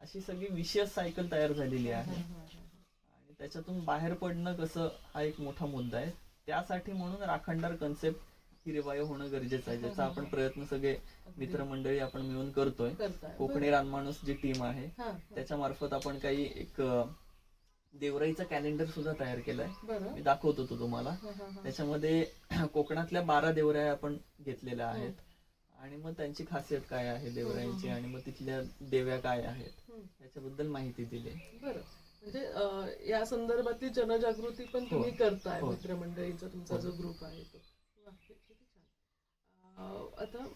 अशी सगळी विशियस सायकल तयार झालेली आहे. आणि त्याच्यातून बाहेर पडणं कसं हा एक मोठा मुद्दा आहे. त्यासाठी म्हणून राखणदार कन्सेप्ट ही रिवाईव्ह होणं गरजेचं आहे, ज्याचा आपण प्रयत्न सगळे मित्रमंडळी आपण मिळून करतोय. कोकणी रानमाणूस जी टीम आहे त्याच्या मार्फत आपण काही एक देवराईचा कॅलेंडर सुद्धा तयार केलाय. मी दाखवतो तो तुम्हाला. त्याच्यामध्ये कोकणातल्या 12 देवराया आपण घेतलेल्या आहेत आणि मग त्यांची खासियत काय आहे देवरायांची आणि मग तिथल्या देव्या काय आहेत याच्याबद्दल माहिती दिली. बरं, म्हणजे या संदर्भातली जनजागृती पण तुम्ही करताय मित्रमंडळींचा तुमचा जो ग्रुप आहे तो. वा, किती छान. आता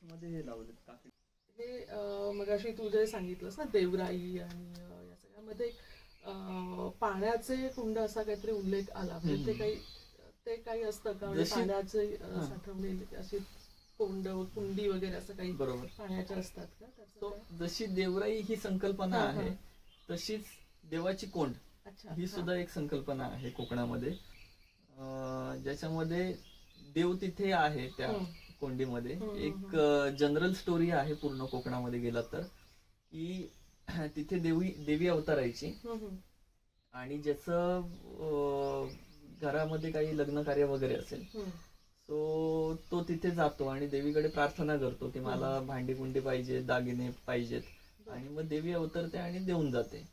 मध्ये हे लावलेत काकडी. हे मगाशी तू जे सांगितलंस ना देवराई आणि या सगळ्यामध्ये पाण्याचे कुंड असा काहीतरी उल्लेख आला, म्हणजे ते काही असतं का, म्हणजे पाण्याचे साठवलेले असे कुंडी वगैरे असं काही बरोबर पाण्याच्या असतात का? तो जशी देवराई ही संकल्पना आहे तशीच देवाची कोंड ही सुद्धा एक संकल्पना आहे कोकणामध्ये, ज्याच्यामध्ये देव तिथे आहे. त्या कोंडीमध्ये एक जनरल स्टोरी आहे पूर्ण कोकणामध्ये गेला तर, की तिथे देवी अवतारायची आणि ज्याचं घरामध्ये काही लग्न कार्य वगैरे असेल सो तो तिथे जातो आणि देवीकडे प्रार्थना करतो की मला भांडी कुंडी पाहिजे, दागिने पाहिजेत, आणि मग देवी अवतरते आणि देऊन जाते.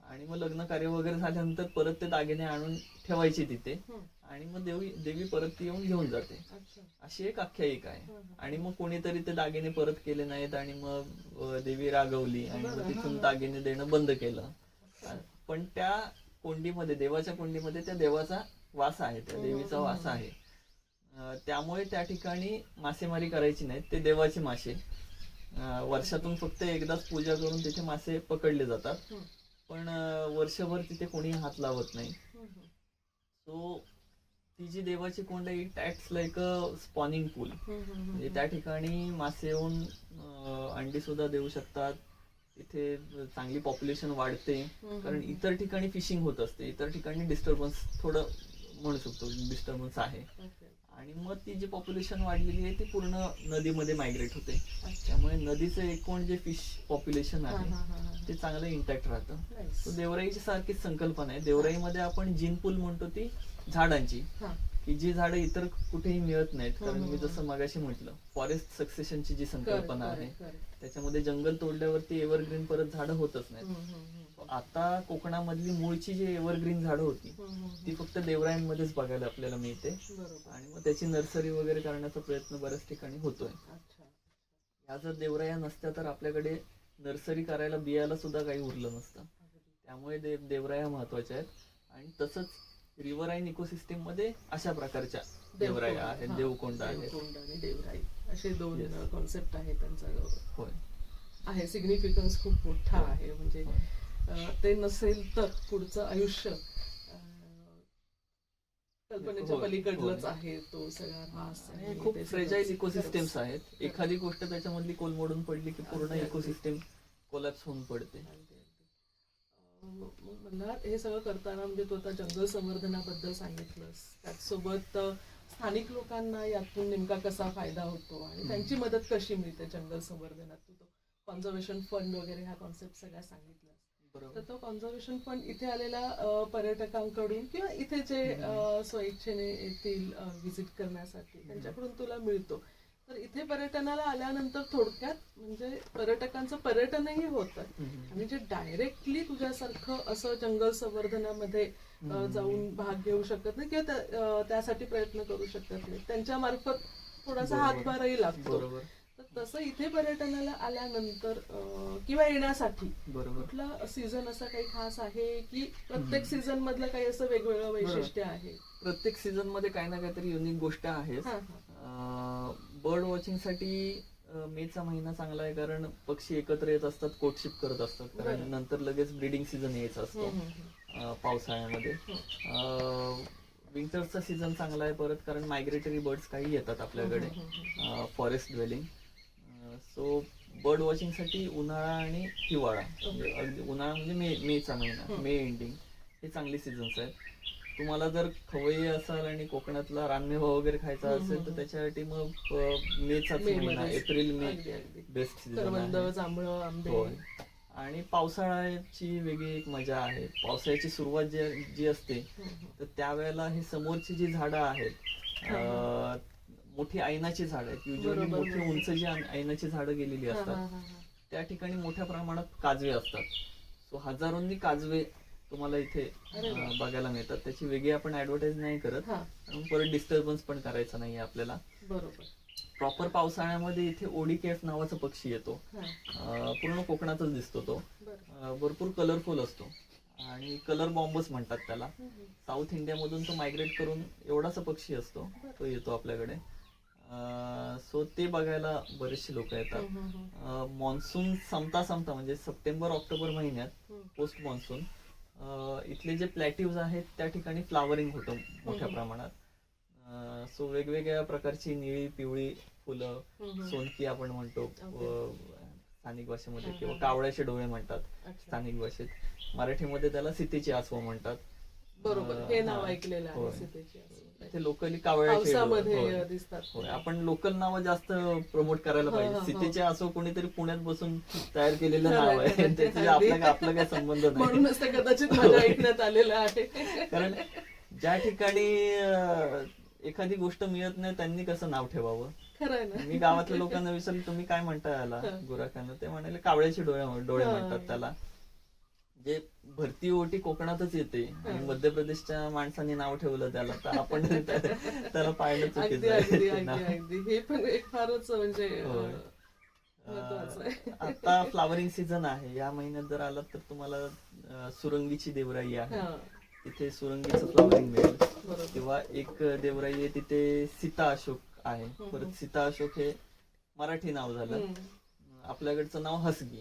आणि मग लग्न कार्य वगैरे झाल्यानंतर परत ते दागिने आणून ठेवायचे तिथे आणि मग देवी परत येऊन घेऊन जाते. अशी एक आख्यायिका आहे. आणि मग कोणीतरी ते दागिने परत केले नाहीत आणि मग देवी रागवली आणि मग तिथून दागिने देणं बंद केलं. पण त्या कोंडीमध्ये, देवाच्या कोंडीमध्ये त्या देवाचा वास आहे, त्या देवीचा वास आहे. त्यामुळे त्या ठिकाणी मासेमारी करायची नाही, ते देवाचे मासे वर्षातून फक्त एकदाच पूजा करून तिथे मासे पकडले जातात, पण वर्षभर तिथे कोणी हात लावत नाही. सो ती जी देवाची कोंड आहे it acts like a spawning pool. म्हणजे त्या ठिकाणी मासे येऊन अंडी सुद्धा देऊ शकतात. तिथे चांगली पॉप्युलेशन वाढते, कारण इतर ठिकाणी फिशिंग होत असते, इतर ठिकाणी डिस्टर्बन्स थोडं म्हणू शकतो डिस्टर्बन्स आहे. आणि मग ती जी पॉप्युलेशन वाढलेली आहे ती पूर्ण नदीमध्ये मायग्रेट होते. त्यामुळे नदीचं एकूण जे फिश पॉप्युलेशन आहे ते चांगलं इंटॅक्ट राहतं. तो देवराईची सारखीच संकल्पना आहे. देवराईमध्ये आपण जिनपूल म्हणतो ती झाडांची, की जी झाडं इतर कुठेही मिळत नाहीत. कारण मी जसं मगाशी म्हटलं फॉरेस्ट सक्सेशनची जी संकल्पना आहे त्याच्यामध्ये जंगल तोडल्यावरती एव्हरग्रीन परत झाडं होतच नाहीत. आता कोकणामधली मूळची जी एव्हरग्रीन झाडं होती ती फक्त देवरायांमध्येच बघायला आपल्याला मिळते. आणि मग त्याची नर्सरी वगैरे करण्याचा प्रयत्न बऱ्याच ठिकाणी होतोय. ह्या जर देवराया नसत्या तर आपल्याकडे नर्सरी करायला बियाला सुद्धा काही उरलं नसतं. त्यामुळे देवराया महत्वाच्या आहेत. आणि तसंच रिव्हराईन इकोसिस्टीम मध्ये अशा प्रकारच्या देवराया आहेत, देवकोंड आहेत आणि देवराई असे दोन कॉन्सेप्ट आहेत. त्यांचा होय आहे सिग्निफिकन्स खूप मोठा आहे. म्हणजे ते नसेल तर पुढचं आयुष्य कल्पनेच्या पलीकडलंच आहे. तो सगळा भास खूप फ्रेजाईल इकोसिस्टम्स आहेत. एखादी गोष्ट त्याच्यामधली कोलमडून पडली की पूर्ण इकोसिस्टम कोलॅप्स होऊन पडते. मला हे सगळं करताना म्हणजे तू आता जंगल संवर्धनाबद्दल सांगितलंस, त्याचसोबत स्थानिक लोकांना यातून नेमका कसा फायदा होतो आणि त्यांची मदत कशी मिळते जंगल संवर्धनात. तू तो कॉन्झर्वेशन फंड वगैरे हा कॉन्सेप्ट सगळा सांगितलास. तर तो कॉन्झर्वेशन फंड इथे आलेल्या पर्यटकांकडून किंवा इथे जे स्वइच्छेने येतील व्हिजिट करण्यासाठी त्यांच्याकडून तुला मिळतो. तर इथे पर्यटनाला आल्यानंतर थोडक्यात म्हणजे पर्यटकांचं पर्यटनही होतं. आणि जे डायरेक्टली तुझ्यासारखं असं जंगल संवर्धनामध्ये जाऊन भाग घेऊ शकत नाही किंवा त्यासाठी प्रयत्न करू शकत नाही, त्यांच्या मार्फत थोडासा बरोबर. हातभारही लागतो. बरोबर तर तसं इथे पर्यटनाला आल्यानंतर किंवा येण्यासाठी बरोबर. कुठला सीझन असा काही खास आहे की प्रत्येक सीझन मधलं काही असं वेगवेगळं वैशिष्ट्य आहे? प्रत्येक सीझन मध्ये काही ना काहीतरी युनिक गोष्ट आहे. हा, हा. बर्ड वॉचिंग साठी मेचा महिना चांगला आहे, कारण पक्षी एकत्र येत असतात, कोटशिप करत असतात, कारण बरं. नंतर लगेच ब्रीडिंग सीझन यायचा असतो हम्म, हम्म, पावसाळ्यामध्ये. विंटरचा सीझन चांगला आहे परत, कारण मायग्रेटरी बर्ड्स काही येतात आपल्याकडे, forest dwelling. So bird watching साठी उन्हाळा आणि हिवाळा, म्हणजे अगदी उन्हाळा म्हणजे मेचा महिना, मे एंडिंग, हे चांगले सीझन्स आहेत. तुम्हाला जर खवय्ये असाल आणि कोकणातला रानमेवा वगैरे खायचा असेल तर त्याच्यासाठी मग मेचाच मे महिना, मध्येच. एप्रिल मे अगदी, अगदी. बेस्ट सीझन करवंद, आहे. जांभळं, आंबे. होय. आणि पावसाळ्याची वेगळी एक मजा आहे. पावसाळ्याची सुरुवात जी असते तर त्यावेळेला ही समोरची जी झाडं आहेत, मोठी ऐनाची झाडं आहेत, युजली बरोबर, मोठी बरोबर. उंच जी ऐनाची झाडं गेलेली हा, हा, असतात, हा, हा. त्या ठिकाणी मोठ्या प्रमाणात काजवे असतात. सो हजारोंनी काजवे तुम्हाला इथे अरे वा. बघायला मिळतात. त्याची वेगळी आपण ऍडव्हर्टाईज नाही करत, हा, कारण परत डिस्टर्बन्स पण करायचा नाहीये आपल्याला. बरोबर. प्रॉपर पावसाळ्यामध्ये इथे ओडीकेफ नावाचा पक्षी येतो. हा, पूर्ण कोकणातच दिसतो तो. बरं. भरपूर कलरफुल असतो आणि कलर बॉम्बच म्हणतात त्याला. हम्म. साऊथ इंडियामधून तो मायग्रेट करून एवढासा पक्षी असतो, तो येतो आपल्याकडे. सो ते बघायला बरेचसे लोक येतात. मान्सून संपता म्हणजे सप्टेंबर ऑक्टोबर महिन्यात पोस्ट मान्सून इथले जे प्लॅटिव्ज आहेत त्या ठिकाणी फ्लावरिंग होतं मोठ्या प्रमाणात. सो वेगवेगळ्या प्रकारची निळी पिवळी फुलं, सोनकी आपण म्हणतो स्थानिक भाषेमध्ये, किंवा कावळ्याचे डोळे म्हणतात अच्छा. स्थानिक भाषेत. मराठीमध्ये त्याला सीतेची आसवं म्हणतात. बरोबर, हे नाव ऐकलेलं आहे होय. सीतेची आसवं. ते लोकली कावळ्याचे डोळे. पावसामध्ये होय. दिसतात. होय. आपण लोकल नाव जास्त प्रमोट करायला हो, पाहिजे. हो, सीतेचे हो. असो कोणीतरी पुण्यात बसून तयार केलेलं नाव खरंय, आहे, खरंय. त्याची अगदी. आपला काय संबंध नाही. म्हणूनच ते कदाचित माझ्या ऐकण्यात आलेलं आहे. कारण ज्या ठिकाणी एखादी गोष्ट मिळत नाही त्यांनी कसं नाव ठेवावं. खरंय ना. मी गावातल्या लोकांना विचारलं तुम्ही काय म्हणता याला गुराखांना, ते म्हणाले कावळ्याचे डोळे म्हणतात त्याला. जे भरती ओटी कोकणातच येते आणि मध्य प्रदेशच्या माणसांनी नाव ठेवलं त्याला, तर आपण त्याला पाळणं अगदी चुकीचं अगदी आहे. अगदी अगदी हे पण एक फारच म्हणजे महत्वाचं आहे. आता फ्लावरिंग सीझन आहे. या महिन्यात जर आलात तर तुम्हाला सुरंगीची देवराई आहे, हा, तिथे सुरंगीचं फ्लावरिंग मिळेल. बरोबर. किंवा एक देवराई आहे तिथे सीता अशोक आहे. परत सीता अशोक हे मराठी नाव झालं. आपल्याकडचं नाव हसगी.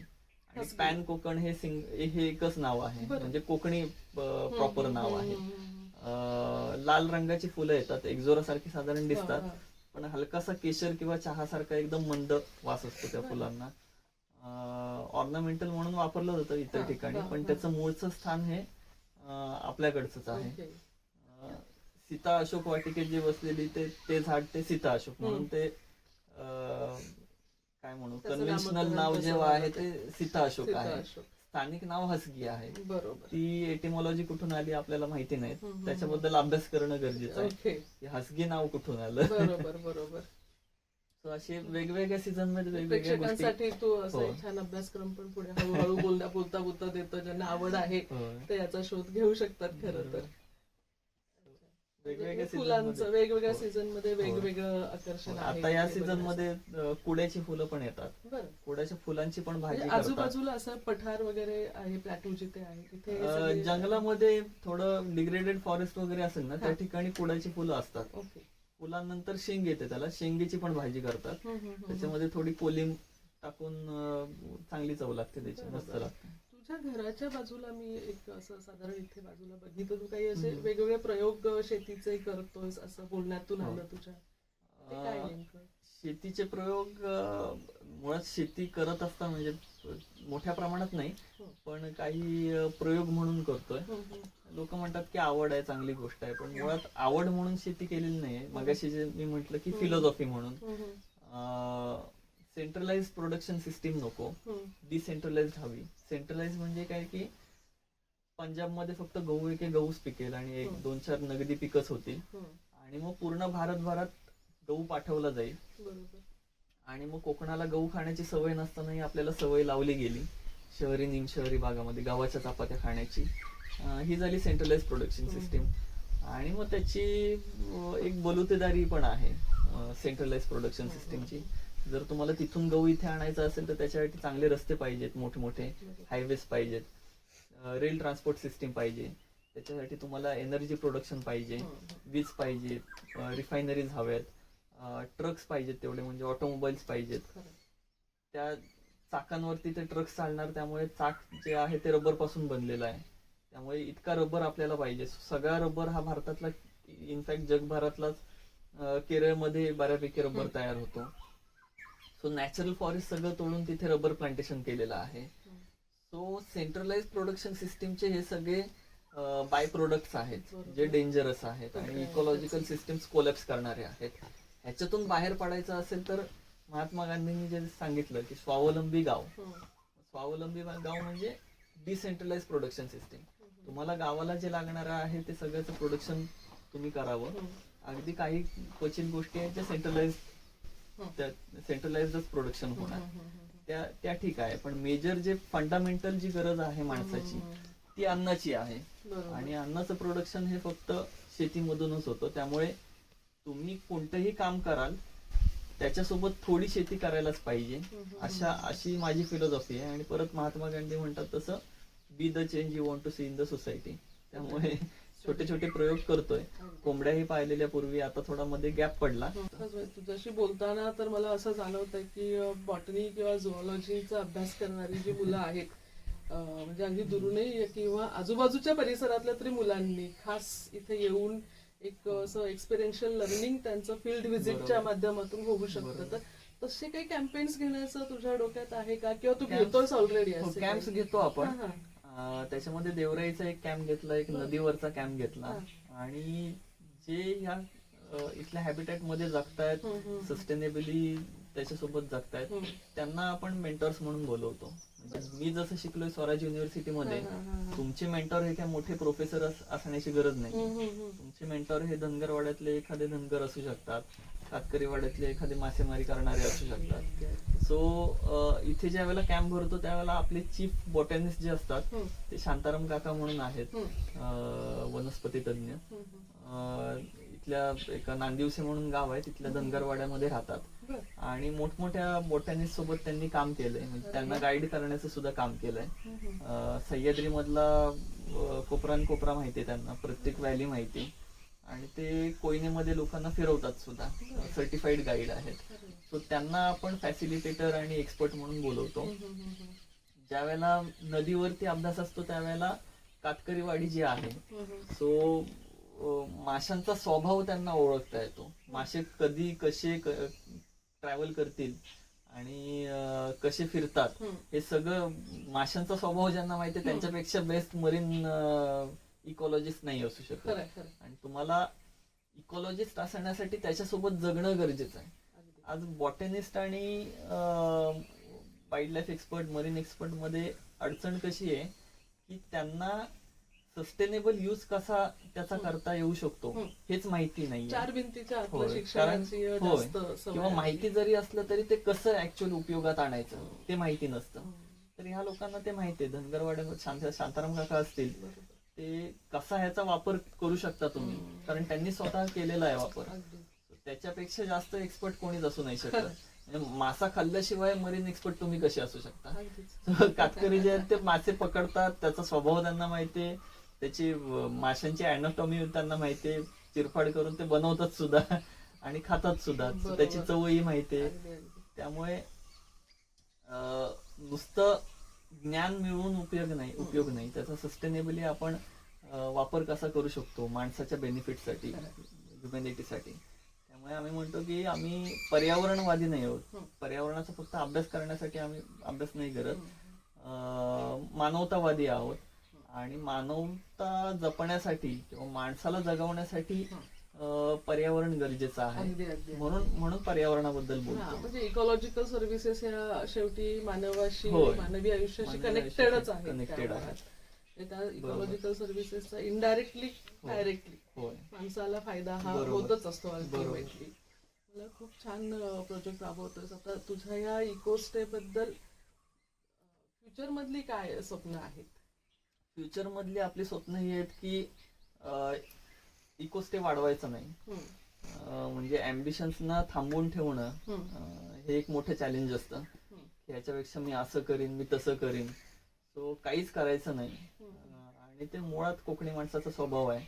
आणि पॅन कोकण हे एकच नाव आहे, म्हणजे कोकणी प्रॉपर नाव आहे. लाल रंगाची फुलं येतात, एक्झोरा सारखी साधारण दिसतात, पण हलकासा केशर किंवा चहा सारखा एकदम मंद वास असतो त्या फुलांना. ऑर्नामेंटल म्हणून वापरलं जातं इतर ठिकाणी, पण त्याचं मूळचं स्थान हे आपल्याकडचंच आहे. सीता अशोक वाटिकेत जे बसलेली ते झाड ते सीता अशोक म्हणून ते काय म्हणू, कन्व्हेन्शनल नाव जेव्हा आहे ते सीता अशोक आहे. स्थानिक नाव हसगी आहे. बरोबर. ती एटिमॉलॉजी कुठून आली आपल्याला माहिती नाही, त्याच्याबद्दल अभ्यास करणं गरजेचं आहे की हसगी नाव कुठून आलं. बरोबर बरोबर. सो असे वेगवेगळ्या सीझन मध्ये वेगवेगळ्या गोष्टी. प्रेक्षकांसाठी तू असं एक छान अभ्यासक्रम पण पुढे हळूहळू बोलता देतो. ज्यांना आवड आहे ते याचा शोध घेऊ शकतात. खरं तर फुलांचं वेगवेगळ्या सीझन मध्ये वेगवेगळं आकर्षण आहे. आता या सीझन मध्ये कुड्याची फुलं पण येतात. बरं. कुड्याच्या फुलांची पण भाजी म्हणजे करतात. आजूबाजूला असं पठार वगैरे आहे, प्लॅटू जिथे आहे तिथे जंगलामध्ये थोडं डिग्रेडेड फॉरेस्ट वगैरे असेल ना, त्या ठिकाणी कुडाची फुलं असतात. ओके. फुलांनंतर शेंग येते, त्याला शेंगेची पण भाजी करतात. त्याच्यामध्ये थोडी कोलिंब टाकून चांगली चव लागते त्याची, मस्त लागते. तुझ्या घराच्या बाजूला मी एक असं साधारण इथे बाजूला बघितलं, तू काही असे वेगवेगळे प्रयोग शेतीचे करतोयस असं बोलण्यातून आलं तुझ्या. ते काय नेमकं? शेतीचे प्रयोग मुळात शेती करत असता म्हणजे मोठ्या प्रमाणात नाही, पण काही प्रयोग म्हणून करतोय. लोक म्हणतात की आवड आहे, चांगली गोष्ट आहे, पण मुळात आवड म्हणून शेती केलेली नाहीये. मगाशी जे मी म्हटलं की फिलॉसॉफी म्हणून. सेंट्रलाइज प्रोडक्शन सिस्टीम नको, डिसेंट्रलाइज हवी. सेंट्रलाइज म्हणजे काय की पंजाबमध्ये फक्त गहूच पिकेल आणि 1-2-4 नगदी पिकच होतील, आणि मग पूर्ण भारतभरात गहू पाठवला जाईल. आणि मग कोकणाला गहू खाण्याची सवय नसतानाही आपल्याला सवय लावली गेली शहरी निमशहरी भागामध्ये गव्हाच्या चपात्या खाण्याची. ही झाली सेंट्रलाइज प्रोडक्शन सिस्टीम. आणि मग त्याची एक बलुतेदारी पण आहे. सेंट्रलाइज प्रोडक्शन सिस्टीमची. जर तुम्हाला तिथून गहू इथे आणायचा असेल तर त्याच्यासाठी चांगले रस्ते पाहिजेत, मोठे मोठे हायवेज पाहिजेत, रेल ट्रान्सपोर्ट सिस्टीम पाहिजे. त्याच्यासाठी तुम्हाला एनर्जी प्रोडक्शन पाहिजे, वीज पाहिजे, रिफायनरीज हव्यात, ट्रक्स पाहिजेत तेवढे, म्हणजे ऑटोमोबाईल्स पाहिजेत. त्या चाकांवरती ते ट्रक्स चालणार, त्यामुळे चाक जे आहे ते रबर पासून बनलेलं आहे. त्यामुळे इतका रबर आपल्याला पाहिजे. सगळा रबर हा भारतातला, इनफॅक्ट जगभरातलाच केरळमध्ये बऱ्यापैकी रबर तयार होतो. सो नॅचरल फॉरेस्ट सगळं तोडून तिथे रबर प्लांटेशन केलेलं आहे. सो सेंट्रलाइज प्रोडक्शन सिस्टीमचे हे सगळे बाय प्रोडक्ट्स आहेत जे डेंजरस आहेत आणि इकॉलॉजिकल सिस्टीम्स कोलॅप्स करणारे आहेत. ह्याच्यातून बाहेर पडायचं असेल तर महात्मा गांधींनी जे सांगितलं की स्वावलंबी गाव. स्वावलंबी गाव म्हणजे डिसेंट्रलाइज प्रोडक्शन सिस्टीम. तुम्हाला गावाला जे लागणार आहे ते सगळ्याचं प्रोडक्शन तुम्ही करावं. अगदी काही क्वचित गोष्टी आहेत ज्या सेंट्रलाइजच प्रोडक्शन होणार, त्या ठीक आहे. पण मेजर जे फंडामेंटल जी गरज आहे माणसाची ती अन्नाची आहे. आणि अन्नाचं प्रोडक्शन हे फक्त शेतीमधूनच होतं. त्यामुळे तुम्ही कोणतंही काम कराल त्याच्यासोबत थोडी शेती करायलाच पाहिजे, अशी माझी फिलॉसॉफी आहे. आणि परत महात्मा गांधी म्हणतात तसं, be the change you want to see in the society. त्यामुळे छोटे छोटे प्रयोग करतोय. कोंबड्याही पाहिलेल्या पूर्वी, आता थोडा मध्ये गॅप पडला. तुझ्याशी बोलताना तर मला असं जाणवतंय की बॉटनी किंवा झुऑलॉजीचा अभ्यास करणारी जी मुलं आहेत, म्हणजे अगदी दुरूनही किंवा आजूबाजूच्या परिसरातल्या तरी मुलांनी खास इथे येऊन एक असं एक्सपिरियन्शियल लर्निंग त्यांचं फील्ड व्हिजिटच्या माध्यमातून होऊ शकतं. तर तसे काही कॅम्पेन्स घेण्याचं तुझ्या डोक्यात आहे का, किंवा तू घेतोस ऑलरेडी? कॅम्प्स घेतो आपण. त्याच्यामध्ये देवराईचा एक कॅम्प घेतला, एक नदीवरचा कॅम्प घेतला. आणि जे ह्या इथल्या हॅबिटॅट मध्ये जगतायत, सस्टेनेबली त्याच्यासोबत जगतायत, त्यांना आपण मेंटर्स म्हणून बोलवतो. म्हणजे मी जसं शिकलोय स्वराज युनिव्हर्सिटीमध्ये, तुमचे मेंटॉर हे काय मोठे प्रोफेसर असण्याची गरज नाही. तुमचे मेंटॉर हे धनगरवाड्यातले एखादे धनगर असू शकतात, कातकरी वाड्यातले एखादे मासेमारी करणारे असू शकतात. सो इथे ज्या वेळेला कॅम्प भरतो त्यावेळेला आपले चीफ बॉटॅनिस्ट जे असतात ते शांताराम काका म्हणून आहेत, वनस्पती तज्ञ. इथल्या एक नांदिवसे म्हणून गाव आहे, तिथल्या धनगरवाड्यामध्ये राहतात. आणि मोठमोठ्या बॉटॅनिस्ट सोबत त्यांनी काम केलंय, म्हणजे त्यांना गाईड करण्याचं सुद्धा काम केलंय. सह्याद्री मधला कोपरा माहितीये त्यांना, प्रत्येक व्हॅली माहिती. आणि ते कोयनेमध्ये लोकांना फिरवतात सुद्धा, सर्टिफाईड गाईड आहेत. सो त्यांना आपण फॅसिलिटेटर आणि एक्सपर्ट म्हणून बोलवतो. ज्या वेळेला नदीवरती अभ्यास असतो त्यावेळेला कातकरी वाडी जी आहे, सो माशांचा स्वभाव त्यांना ओळखता येतो. मासे कधी कसे ट्रॅव्हल करतील आणि कसे फिरतात हे सगळं माशांचा स्वभाव ज्यांना माहिती आहे त्यांच्यापेक्षा बेस्ट मरीन इकॉलॉजिस्ट नाही असू शकत. आणि तुम्हाला इकॉलॉजिस्ट असण्यासाठी त्याच्यासोबत जगणं गरजेचं आहे. आज बॉटॅनिस्ट आणि wild life expert, marine expert मध्ये अडचण कशी आहे की त्यांना सस्टेनेबल यूज कसा त्याचा करता येऊ शकतो हेच माहिती नाही. चार भिंतीच्या किंवा माहिती जरी असलं तरी ते कसं ऍक्च्युअली उपयोगात आणायचं ते माहिती नसतं. तर ह्या लोकांना ते माहिती आहे. धनगरवाड्यामध्ये शांताराम काका असतील, ते कसा ह्याचा वापर करू शकता तुम्ही, कारण त्यांनी स्वतः केलेला आहे वापर. त्याच्यापेक्षा जास्त एक्सपर्ट कोणीच असू नाही शकत. म्हणजे मासा खाल्ल्याशिवाय मरीन एक्सपर्ट तुम्ही कसे असू शकता? कातकरी जे आहेत ते मासे पकडतात, त्याचा स्वभाव त्यांना माहितीये, त्याची माशांची अॅनाटॉमी त्यांना माहितीये, चिरफाड करून ते बनवतात सुद्धा आणि खातात सुद्धा, त्याची चवही माहितीये. त्यामुळे नुसतं ज्ञान मिळवून उपयोग नाही, त्याचा सस्टेनेबली आपण वापर कसा करू शकतो माणसाच्या बेनिफिटसाठी, ह्युमॅनिटीसाठी. त्यामुळे आम्ही म्हणतो की आम्ही पर्यावरणवादी नाही आहोत. पर्यावरणाचा फक्त अभ्यास करण्यासाठी आम्ही अभ्यास नाही करत, मानवतावादी आहोत. आणि मानवता जपण्यासाठी किंवा माणसाला जगवण्यासाठी पर्यावरण गरजेचं आहे, म्हणून पर्यावरणाबद्दल बोलतो. म्हणजे इकॉलॉजिकल सर्व्हिसेस ह्या शेवटी मानवाशी, मानवी आयुष्याशी कनेक्टेड आहेत. त्या इकॉलॉजिकल सर्व्हिसेसचा इनडायरेक्टली डायरेक्टली माणसाला फायदा हा होतच असतो अल्टिमेटली. मला खूप छान प्रोजेक्ट राबवतोय. आता तुझ्या या इकोस्टे बद्दल फ्युचर मधली काय स्वप्न आहेत? फ्युचर मधली आपली स्वप्न ही आहेत की इकोस्टे वाढवायचं नाही, म्हणजे ॲम्बिशन्सना थांबवून ठेवणं हे एक मोठं चॅलेंज असतं. याच्यापेक्षा मी असं करीन, मी तसं करीन, सो काहीच करायचं नाही. आणि ते मुळात कोकणी माणसाचा स्वभाव आहे,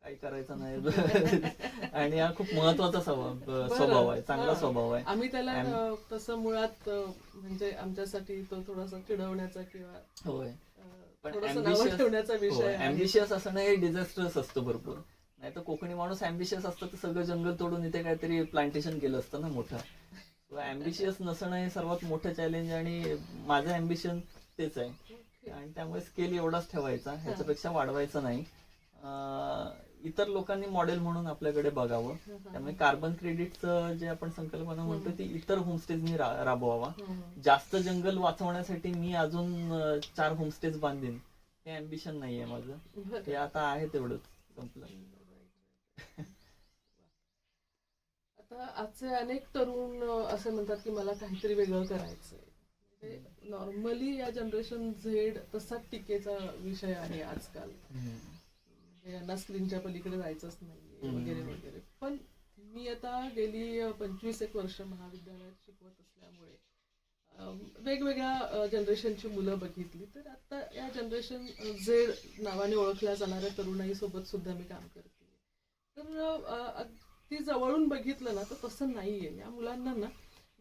काही करायचं नाही. आणि हा खूप महत्वाचा स्वभाव आहे, चांगला स्वभाव आहे. आम्ही त्याला तसं मुळात म्हणजे आमच्यासाठी तो थोडासा चिडवण्याचा किंवा होय, पण थोडंसं नावं ठेवण्याचा विषय आहे. ॲम्बिशियस असणं हे डिझास्टरस असतं भरपूर. नाही तर कोकणी माणूस ॲम्बिशियस असतं तर सगळं जंगल तोडून इथे काहीतरी प्लांटेशन केलं असतं ना मोठं. ॲम्बिशियस नसणं हे सर्वात मोठं चॅलेंज, आणि माझं ॲम्बिशन तेच आहे. आणि त्यामुळे स्केल एवढाच ठेवायचा, ह्याच्यापेक्षा वाढवायचं नाही. इतर लोकांनी मॉडेल म्हणून आपल्याकडे बघावं. त्यामुळे कार्बन क्रेडिटचं जे आपण संकल्पना म्हणतो ती इतर होमस्टेजनी राबवावा. जास्त जंगल वाचवण्यासाठी मी अजून 4 होमस्टेज बांधीन हे ॲम्बिशन नाहीये माझं. हे आता आहे तेवढंच संपलं. आता आजचे अनेक तरुण असे म्हणतात की मला काहीतरी वेगळं करायचंय. नॉर्मली या जनरेशन झेड तसा टीकेचा विषय आहे आजकाल. यांना स्क्रीनच्या पलीकडे जायचंच नाही वगैरे वगैरे. पण मी आता गेली 25 वर्ष महाविद्यालयात शिकवत असल्यामुळे वेगवेगळ्या जनरेशनची मुलं बघितली. तर आता या जनरेशन झेड नावाने ओळखल्या जाणाऱ्या तरुणाईसोबत सुद्धा मी काम करते. तर ती जवळून बघितलं ना तर तसं नाहीये. या मुलांना ना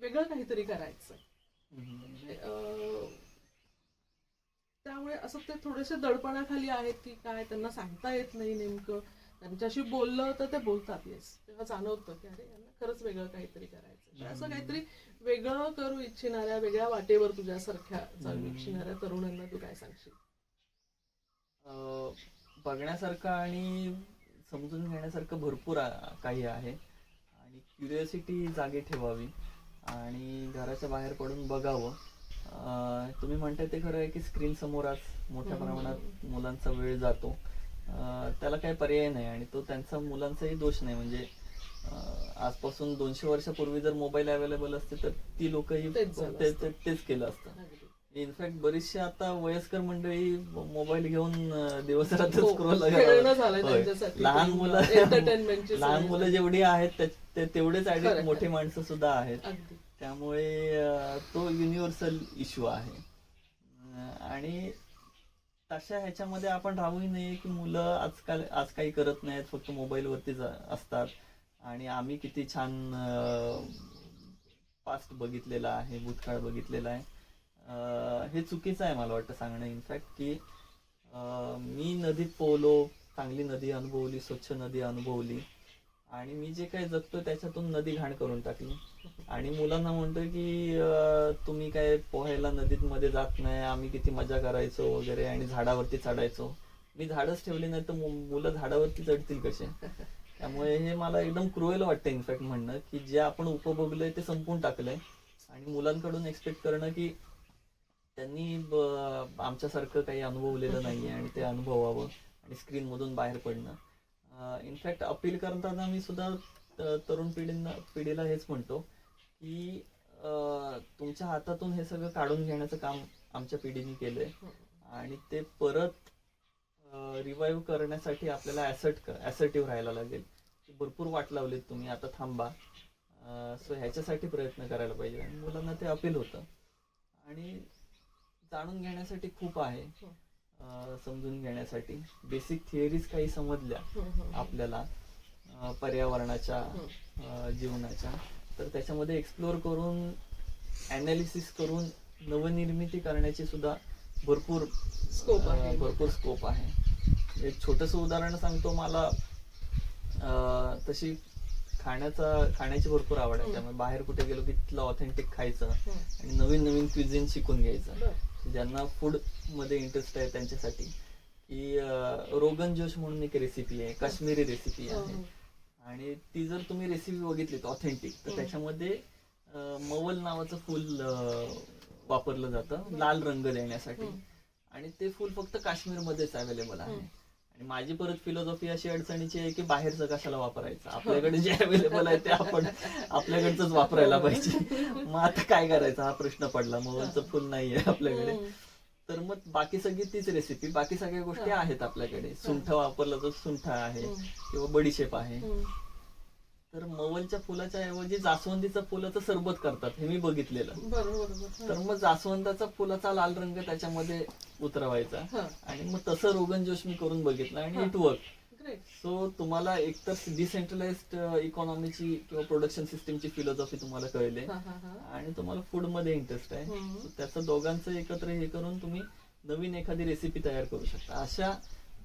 वेगळं काहीतरी करायचंय. त्यामुळे असं ते थोडेसे दडपणाखाली आहेत की काय, त्यांना सांगता येत नाही नेमकं. त्यांच्याशी बोललं तर ते बोलतात येस, तेव्हा जाणवतं की अरे यांना खरंच वेगळं काहीतरी करायचं. असं काहीतरी वेगळं करू इच्छिणाऱ्या, वेगळ्या वाटेवर तुझ्यासारख्या जाऊ इच्छिणाऱ्या तरुणांना तू काय सांगशील? बघण्यासारखं आणि समजून घेण्यासारखं भरपूर काही आहे. आणि क्युरिओसिटी जागी ठेवावी आणि घराच्या बाहेर पडून बघावं. तुम्ही म्हणताय ते खरं आहे की स्क्रीन समोर आज मोठ्या प्रमाणात मुलांचा वेळ जातो. त्याला काही पर्याय नाही आणि तो त्यांचा मुलांचाही दोष नाही. म्हणजे आजपासून 200 वर्षापूर्वी जर मोबाईल अवेलेबल असते तर ती लोकही तेच केलं असतं. इनफॅक्ट बरीचशी आता वयस्कर मंडळी मोबाईल घेऊन दिवस रात्र स्क्रोल लहान मुलं जेवढी आहेत तेवढेच ऍडिक्ट मोठी माणसं सुद्धा आहेत. त्यामुळे तो युनिव्हर्सल इश्यू आहे. आणि तशा ह्याच्यामध्ये आपण राहूही नये की मुलं आज काही करत नाहीत, फक्त मोबाईलवरतीच असतात. आणि आम्ही किती छान पास्ट बघितलेला आहे, भूतकाळ बघितलेला आहे. हे चुकीचं आहे मला वाटतं सांगणं. इनफॅक्ट की मी नदीत पोहलो, चांगली नदी अनुभवली, स्वच्छ नदी अनुभवली, आणि मी जे काही जगतो त्याच्यातून नदी घाण करून टाकली. आणि मुलांना म्हणतोय की तुम्ही काय पोहायला नदीत मध्ये जात नाही, आम्ही किती मजा करायचो वगैरे आणि झाडावरती चढायचो. मी झाडच ठेवली नाही तर मुलं झाडावरती चढतील कसे? त्यामुळे हे मला एकदम क्रुएल वाटतं इनफॅक्ट म्हणणं की जे आपण उपभोगलंय ते संपून टाकलंय आणि मुलांकडून एक्सपेक्ट करणं की त्यांनी आमच्यासारखं काही अनुभवलेलं नाहीये आणि ते अनुभवावं आणि स्क्रीन मधून बाहेर पडणं. इनफॅक्ट अपील करताना मी सुद्धा तरुण पिढीला हेच म्हणतो की तुमच्या हातातून हे सगळं काढून घेण्याचं काम आमच्या पिढीने केलंय आणि ते परत रिवाईव्ह करण्यासाठी आपल्याला ॲसर्टिव्ह राहायला लागेल. भरपूर वाट लावलीत तुम्ही, आता थांबा. सो ह्याच्यासाठी प्रयत्न करायला पाहिजे. आणि मुलांना ते अपील होतं. आणि जाणून घेण्यासाठी खूप आहे, समजून घेण्यासाठी. बेसिक थिअरीज काही समजल्या आपल्याला पर्यावरणाच्या, जीवनाच्या, तर त्याच्यामध्ये एक्सप्लोअर करून ॲनालिसिस करून नवनिर्मिती करण्याची सुद्धा भरपूर स्कोप आहे. एक छोटंसं उदाहरण सांगतो. मला तशी खाण्याची भरपूर आवड आहे. त्यामुळे बाहेर कुठे गेलो की तिथलं ऑथेंटिक खायचं आणि नवीन क्विझिन शिकून घ्यायचं. ज्यांना फूड मध्ये इंटरेस्ट आहे त्यांच्यासाठी की रोगन जोश म्हणून एक रेसिपी आहे, काश्मीरी रेसिपी आहे. आणि ती जर तुम्ही रेसिपी बघितली ऑथेंटिक, तर त्याच्यामध्ये मवल नावाचं फूल वापरलं जातं लाल रंग देण्यासाठी. आणि ते फूल फक्त काश्मीरमध्येच अवेलेबल आहे. आणि माझी परत फिलॉसॉफी अशी अडचणीची आहे की बाहेरचं कशाला वापरायचं, आपल्याकडे जे अवेलेबल आहे ते आपण आपल्याकडचंच वापरायला पाहिजे. मग आता काय करायचं हा प्रश्न पडला. मवलचं फुल नाहीये आपल्याकडे, तर मग बाकी सगळी तीच रेसिपी, बाकी सगळ्या गोष्टी आहेत आपल्याकडे. सुंठ वापरलं तर सुंठ आहे किंवा बडीशेप आहे. तर मवलच्या फुलाच्या ऐवजी जास्वंदीचं फुलाचं सरबत करतात, हे मी बघितलेलं. बरोबर. तर मग जास्वंदाचा फुलाचा लाल रंग त्याच्यामध्ये उतरवायचा हा, आणि मग तसं रोगन जोश मी करून बघितलं आणि हा. It work. ग्रेट. सो तुम्हाला एकतर डिसेंट्रलाइज्ड इकॉनॉमीची किंवा प्रोडक्शन सिस्टीमची फिलॉसॉफी तुम्हाला कळले हा, हा, हा. आणि तुम्हाला फूड मध्ये इंटरेस्ट आहे. हम्म. So त्याचं दोघांचं एकत्र हे करून तुम्ही नवीन एखादी रेसिपी तयार करू शकता. अशा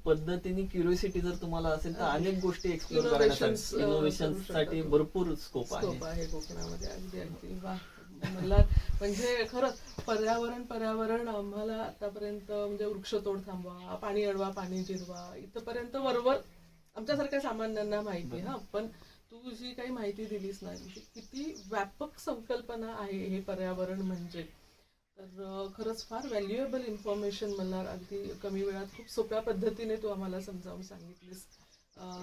पद्धतीने क्युरिओसिटी जर तुम्हाला असेल तर अनेक गोष्टी एक्सप्लोर Innovations, करण्यासाठी इनोव्हेशन करू साठी शकता. भरपूर स्कोप आहे. स्कोप आहे कोकणामध्ये. अगदी वा. मला म्हणजे खरंच पर्यावरण आम्हाला आतापर्यंत म्हणजे वृक्षतोड थांबवा, पाणी अडवा, पाणी जिरवा, इथपर्यंत वरवर आमच्यासारख्या सामान्यांना माहिती आहे. हा, पण तू जी काही माहिती दिलीस ना, म्हणजे किती व्यापक संकल्पना आहे हे पर्यावरण म्हणजे. तर खरंच फार व्हॅल्युएबल इन्फॉर्मेशन मला अगदी कमी वेळात खूप सोप्या पद्धतीने तू आम्हाला समजावून सांगितलीस.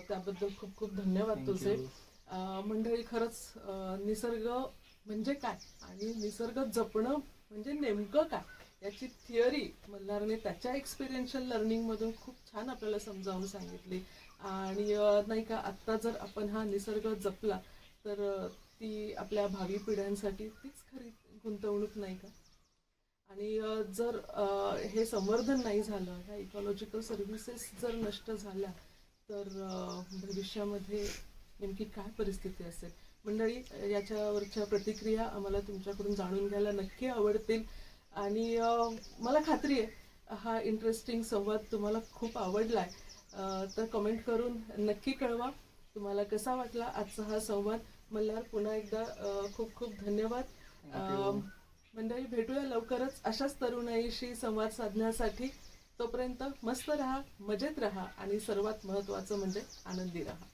त्याबद्दल खूप खूप धन्यवाद Thank तुझे. you. मंडळी, खरंच निसर्ग म्हणजे काय आणि निसर्ग जपणं म्हणजे नेमकं काय याची थिअरी मल्हारने त्याच्या एक्सपिरियन्शियल लर्निंगमधून खूप छान आपल्याला समजावून सांगितली. आणि नाही का, आत्ता जर आपण हा निसर्ग जपला तर ती आपल्या भावी पिढ्यांसाठी तीच खरी गुंतवणूक नाही का. आणि जर हे संवर्धन नाही झालं, ह्या इकॉलॉजिकल सर्व्हिसेस जर नष्ट झाल्या तर भविष्यामध्ये नेमकी काय परिस्थिती असेल. मंडळी, याच्यावरच्या प्रतिक्रिया आम्हाला तुमच्याकडून जाणून घ्यायला नक्की आवडतील. आणि मला खात्री आहे हा इंटरेस्टिंग संवाद तुम्हाला खूप आवडलाय. तर कमेंट करून नक्की कळवा तुम्हाला कसा वाटला आजचा हा संवाद. मल्हार, पुन्हा एकदा खूप खूप धन्यवाद. Thank you. मंडळी, भेटूया लवकरच अशाच तरुणाईशी संवाद साधण्यासाठी. तोपर्यंत मस्त राहा, मजेत राहा आणि सर्वात महत्त्वाचं म्हणजे आनंदी राहा.